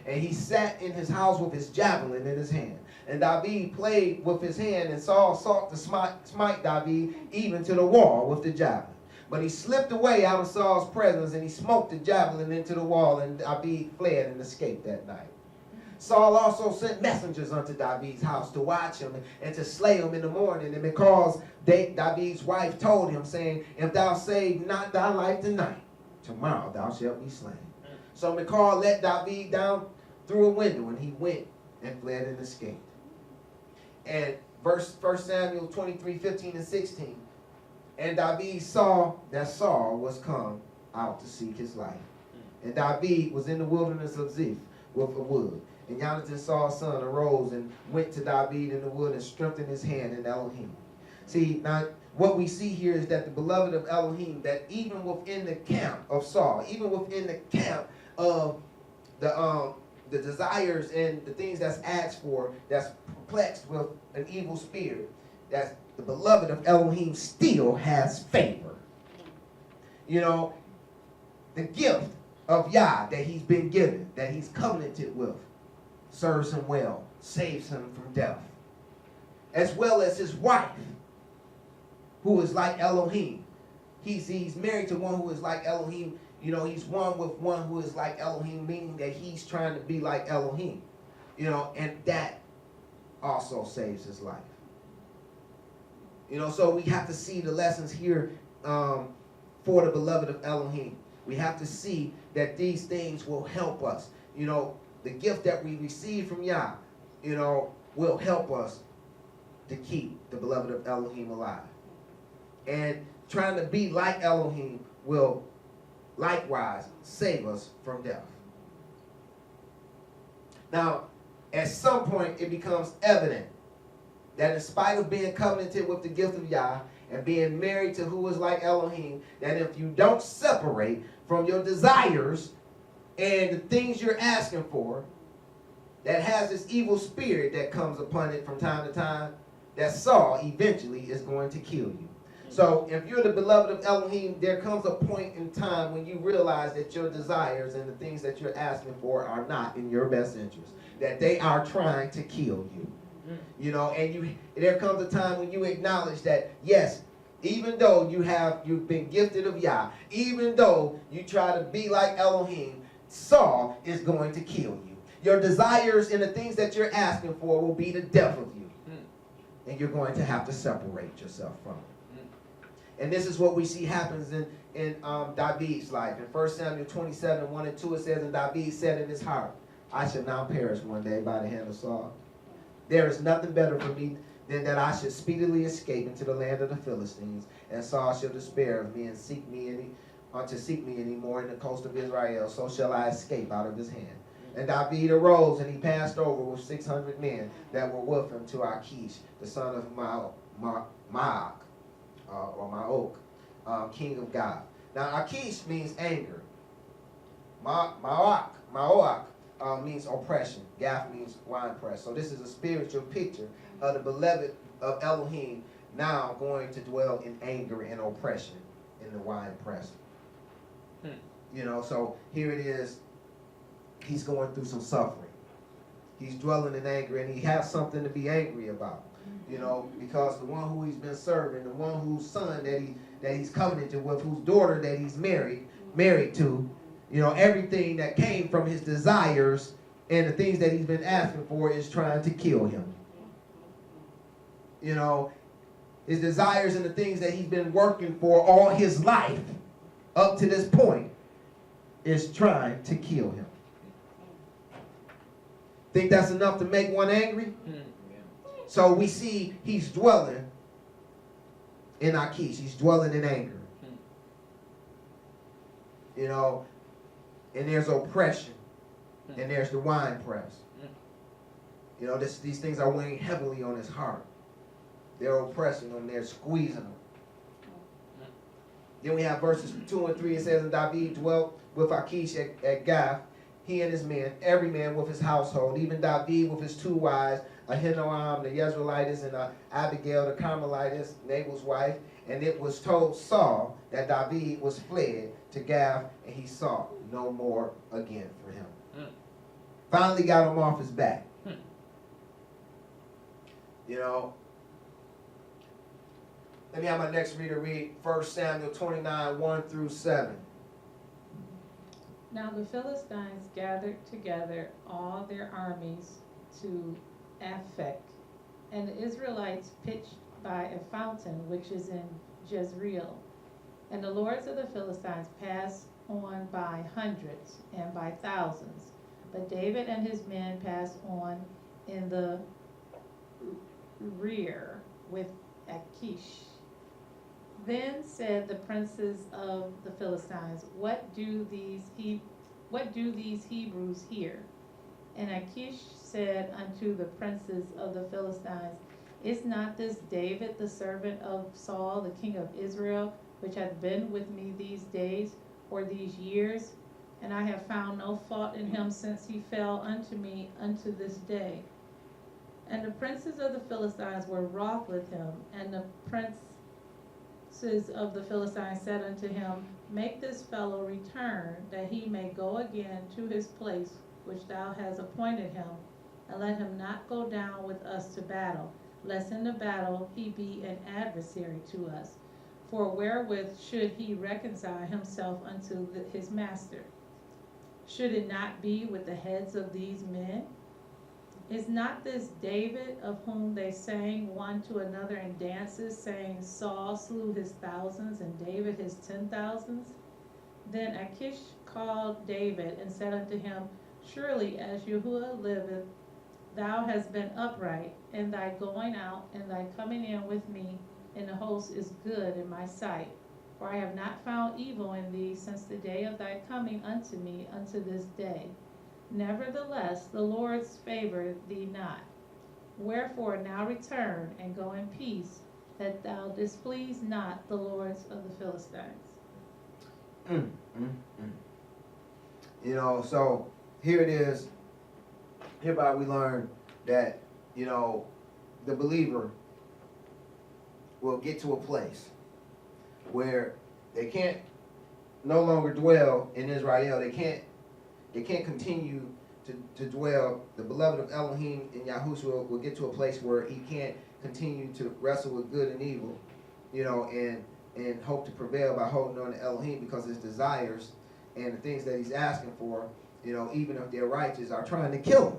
And he sat in his house with his javelin in his hand. And David played with his hand, and Saul sought to smite David even to the wall with the javelin. But he slipped away out of Saul's presence, and he smote the javelin into the wall, and David fled and escaped that night. Saul also sent messengers unto David's house to watch him and to slay him in the morning. And because David's wife told him, saying, If thou save not thy life tonight, tomorrow thou shalt be slain. So Michal let David down through a window, and he went and fled and escaped. And 1 Samuel 23, 15 and 16. And David saw that Saul was come out to seek his life. And David was in the wilderness of Ziph with a wood. And Jonathan, Saul's son, arose and went to David in the wood and strengthened his hand in Elohim. See, now what we see here is that the beloved of Elohim, that even within the camp of Saul, even within the camp of the desires and the things that's asked for, that's perplexed with an evil spirit, that the beloved of Elohim still has favor. The gift of Yah that he's been given, that he's covenanted with, serves him well, saves him from death. As well as his wife, who is like Elohim. he's married to one who is like Elohim. You know, he's one with one who is like Elohim, meaning that he's trying to be like Elohim. You know, and that also saves his life. You know, so we have to see the lessons here for the beloved of Elohim. We have to see that these things will help us. You know, the gift that we receive from Yah, you know, will help us to keep the beloved of Elohim alive. And trying to be like Elohim will likewise save us from death. Now, at some point, it becomes evident that in spite of being covenanted with the gift of Yah and being married to who is like Elohim, that if you don't separate from your desires and the things you're asking for, that has this evil spirit that comes upon it from time to time, that Saul eventually is going to kill you. So if you're the beloved of Elohim, there comes a point in time when you realize that your desires and the things that you're asking for are not in your best interest, that they are trying to kill you. You know, and there comes a time when you acknowledge that, yes, even though you've been gifted of Yah, even though you try to be like Elohim, Saul is going to kill you. Your desires and the things that you're asking for will be the death of you. And you're going to have to separate yourself from it. And this is what we see happens in David's life. In 1 Samuel 27, 1 and 2, it says, and David said in his heart, I shall now perish one day by the hand of Saul. There is nothing better for me than that I should speedily escape into the land of the Philistines, and Saul shall despair of me and seek me any more in the coast of Israel. So shall I escape out of his hand. And David arose, and he passed over with 600 men that were with him to Achish, the son of Maok, king of God. Now, Achish means anger. Maok means oppression. Gath means winepress. So this is a spiritual picture of the beloved of Elohim now going to dwell in anger and oppression in the winepress. You know, so here it is. He's going through some suffering. He's dwelling in anger, and he has something to be angry about. You know, because the one who he's been serving, the one whose son that he's covenanted with, whose daughter that he's married to, you know, everything that came from his desires and the things that he's been asking for is trying to kill him. You know, his desires and the things that he's been working for all his life up to this point is trying to kill him. Think that's enough to make one angry? So we see he's dwelling in Achish. He's dwelling in anger. You know, and there's oppression. And there's the wine press. You know, these things are weighing heavily on his heart. They're oppressing him. They're squeezing him. Then we have verses 2 and 3. It says, and David dwelt with Achish at Gath, he and his men, every man with his household, even David with his 2 wives, Ahinoam the Jezreelitess, and Abigail the Carmelitess, Nabal's wife. And it was told Saul that David was fled to Gath, and he saw no more again for him. Finally got him off his back. You know, let me have my next reader read 1 Samuel 29, 1 through 7. Now the Philistines gathered together all their armies to Aphek, and the Israelites pitched by a fountain which is in Jezreel. And the lords of the Philistines passed on by hundreds and by thousands. But David and his men passed on in the rear with Achish. Then said the princes of the Philistines, What do these Hebrews here? And Achish said unto the princes of the Philistines, Is not this David the servant of Saul, the king of Israel, which hath been with me these days, or these years? And I have found no fault in him since he fell unto me unto this day. And the princes of the Philistines were wroth with him, and the princes of the Philistines said unto him, Make this fellow return, that he may go again to his place which thou hast appointed him, and let him not go down with us to battle, lest in the battle he be an adversary to us. For wherewith should he reconcile himself unto his master? Should it not be with the heads of these men? Is not this David, of whom they sang one to another in dances, saying, Saul slew his thousands, and David his 10,000s? Then Achish called David, and said unto him, Surely as Yahuwah liveth, thou hast been upright, and thy going out and thy coming in with me in the host is good in my sight. For I have not found evil in thee since the day of thy coming unto me unto this day. Nevertheless, the Lord's favor thee not. Wherefore now return and go in peace, that thou displease not the lords of the Philistines. You know, so here it is. Hereby we learn that, you know, the believer will get to a place where they can't no longer dwell in Israel. They can't continue to dwell. The beloved of Elohim in Yahushua will get to a place where he can't continue to wrestle with good and evil, you know, and hope to prevail by holding on to Elohim, because his desires and the things that he's asking for, you know, even if they're righteous, are trying to kill him.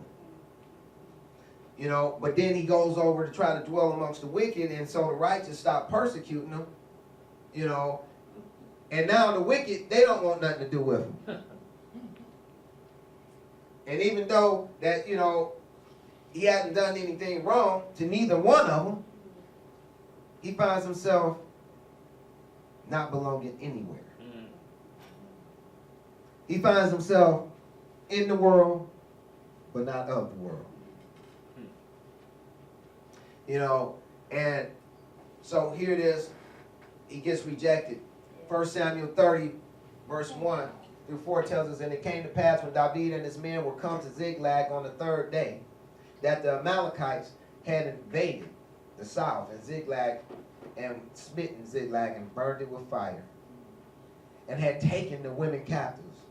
You know, but then he goes over to try to dwell amongst the wicked, and so the righteous stop persecuting him, you know, and now the wicked, they don't want nothing to do with him. And even though that, you know, he hasn't done anything wrong to neither one of them, he finds himself not belonging anywhere. He finds himself in the world, but not of the world. You know, and so here it is. He gets rejected. 1 Samuel 30, verse 1 through 4 tells us, And it came to pass when David and his men were come to Ziklag on the third day, that the Amalekites had invaded the south and Ziklag, and smitten Ziklag, and burned it with fire, and had taken the women captives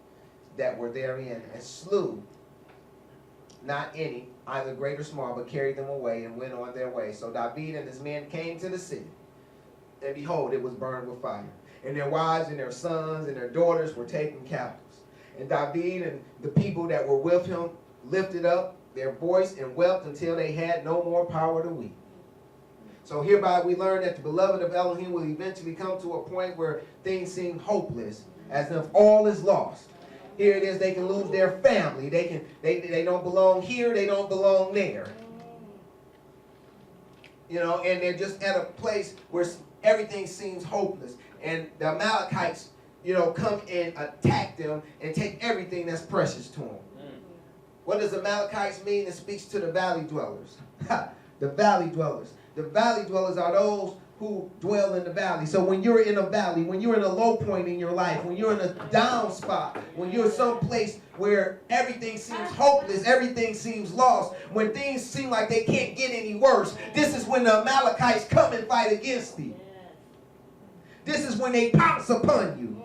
that were therein, and slew not any, either great or small, but carried them away, and went on their way. So David and his men came to the city, and behold, it was burned with fire. And their wives and their sons and their daughters were taken captives. And David and the people that were with him lifted up their voice and wept until they had no more power to weep. So hereby we learn that the beloved of Elohim will eventually come to a point where things seem hopeless, as if all is lost. Here it is, they can lose their family. They don't belong here, they don't belong there. You know, and they're just at a place where everything seems hopeless. And the Amalekites, you know, come and attack them and take everything that's precious to them. What does Amalekites mean? It speaks to the valley dwellers. The valley dwellers. The valley dwellers are those who dwell in the valley. So when you're in a valley, when you're in a low point in your life, when you're in a down spot, when you're someplace where everything seems hopeless, everything seems lost, when things seem like they can't get any worse, this is when the Amalekites come and fight against thee. This is when they pounce upon you.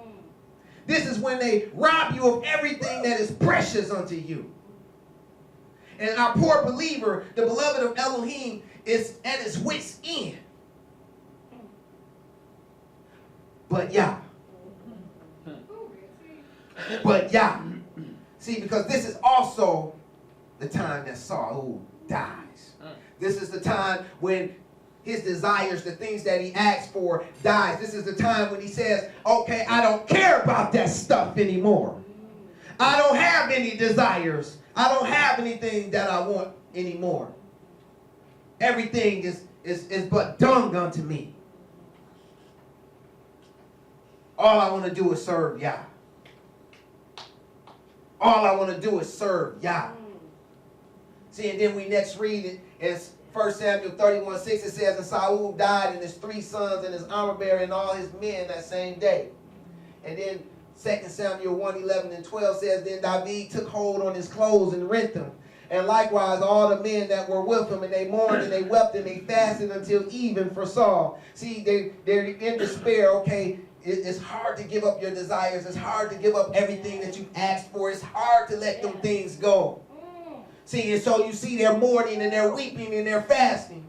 This is when they rob you of everything that is precious unto you. And our poor believer, the beloved of Elohim, is at his wit's end. But yeah. But yeah. See, because this is also the time that Saul dies. This is the time when his desires, the things that he asks for, dies. This is the time when he says, okay, I don't care about that stuff anymore. I don't have any desires. I don't have anything that I want anymore. Everything is but dung unto me. All I want to do is serve Yah. All I want to do is serve Yah. See, and then we next read it in 1 Samuel 31:6. It says, And Saul died, and his 3 sons, and his armor bearer, and all his men that same day. And then 2 Samuel 1:11 and 12 says, Then David took hold on his clothes and rent them. And likewise all the men that were with him, and they mourned and they wept and they fasted until even for Saul. See, they're in despair. Okay, it's hard to give up your desires. It's hard to give up everything that you've asked for. It's hard to let them things go. See, and so you see they're mourning and they're weeping and they're fasting.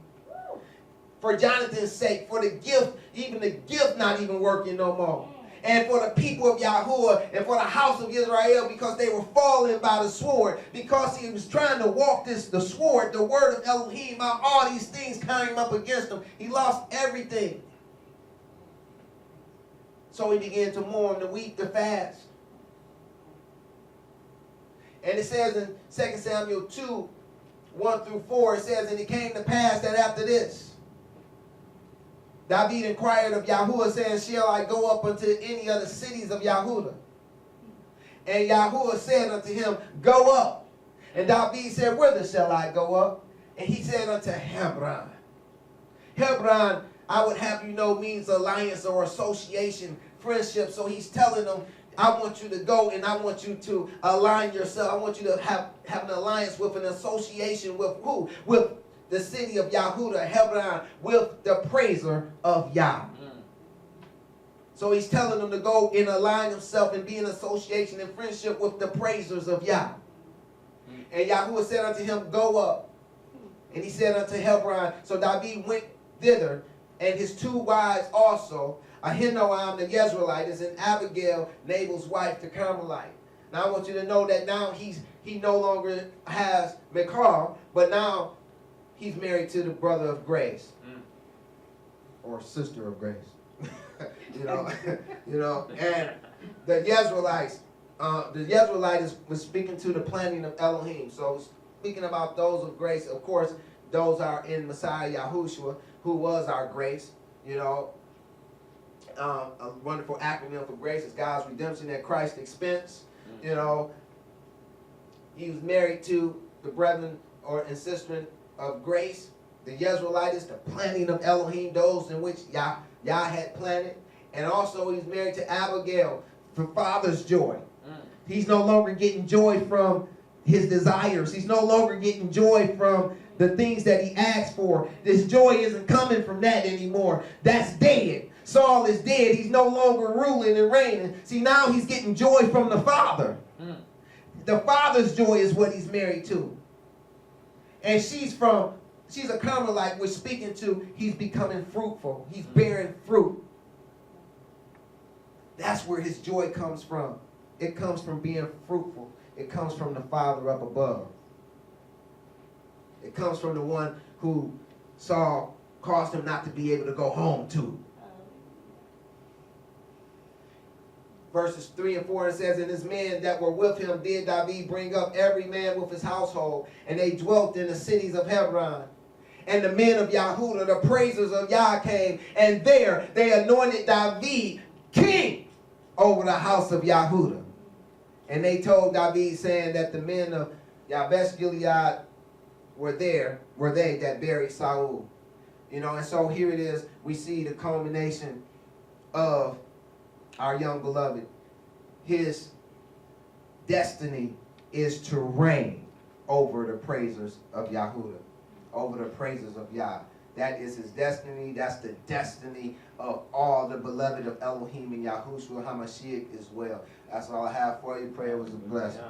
for Jonathan's sake, for the gift, even the gift not even working no more. And for the people of Yahuwah and for the house of Israel, because they were fallen by the sword, because he was trying to walk the sword, the word of Elohim, out, all these things came up against him. He lost everything. So he began to mourn, to weep, to fast. And it says in 2 Samuel 2, 1 through 4, it says, and it came to pass that after this, David inquired of Yahuwah, saying, shall I go up unto any of the cities of Yahudah? And Yahuwah said unto him, go up. And David said, whither shall I go up? And he said unto Hebron. Hebron, I would have you know, means alliance or association, friendship. So he's telling them, I want you to go and I want you to align yourself. I want you to have an alliance with an association with who? With the city of Yahudah, Hebron, with the praiser of Yah. So he's telling them to go and align himself and be in association and friendship with the praisers of Yah. And Yahuwah said unto him, go up. And he said unto Hebron, so David went thither, and his two wives also, Ahinoam the Jezreelitess, and Abigail, Nabal's wife, the Carmelite. Now I want you to know that now he no longer has Michal, but now he's married to the brother of grace, or sister of grace. And the Jezreelites was speaking to the planting of Elohim. So speaking about those of grace, of course, those are in Messiah Yahushua, who was our grace. A wonderful acronym for grace is God's redemption at Christ's expense. He was married to the brethren and sister of grace, the Jezreelites, the planting of Elohim, those in which Yah had planted. And also he's married to Abigail for father's joy. He's no longer getting joy from his desires. He's no longer getting joy from the things that he asked for. This joy isn't coming from that anymore. That's dead. Saul is dead. He's no longer ruling and reigning. See, now he's getting joy from the Father. The Father's joy is what he's married to. And she's a Carmelite, which speaking to he's becoming fruitful. He's bearing fruit. That's where his joy comes from. It comes from being fruitful. It comes from the Father up above. It comes from the one who Saul caused him not to be able to go home to. Verses 3 and 4, it says, and his men that were with him did David bring up every man with his household, and they dwelt in the cities of Hebron. And the men of Yahudah, the praisers of Yah, came, and there they anointed David king over the house of Yahudah. And they told David, saying that the men of Yabesh Gilead were they that buried Saul. And so here it is, we see the culmination of our young beloved. His destiny is to reign over the praisers of Yahudah, over the praisers of Yah. That is his destiny. That's the destiny of all the beloved of Elohim and Yahushua HaMashiach as well. That's all I have for you. Pray it was a blessing.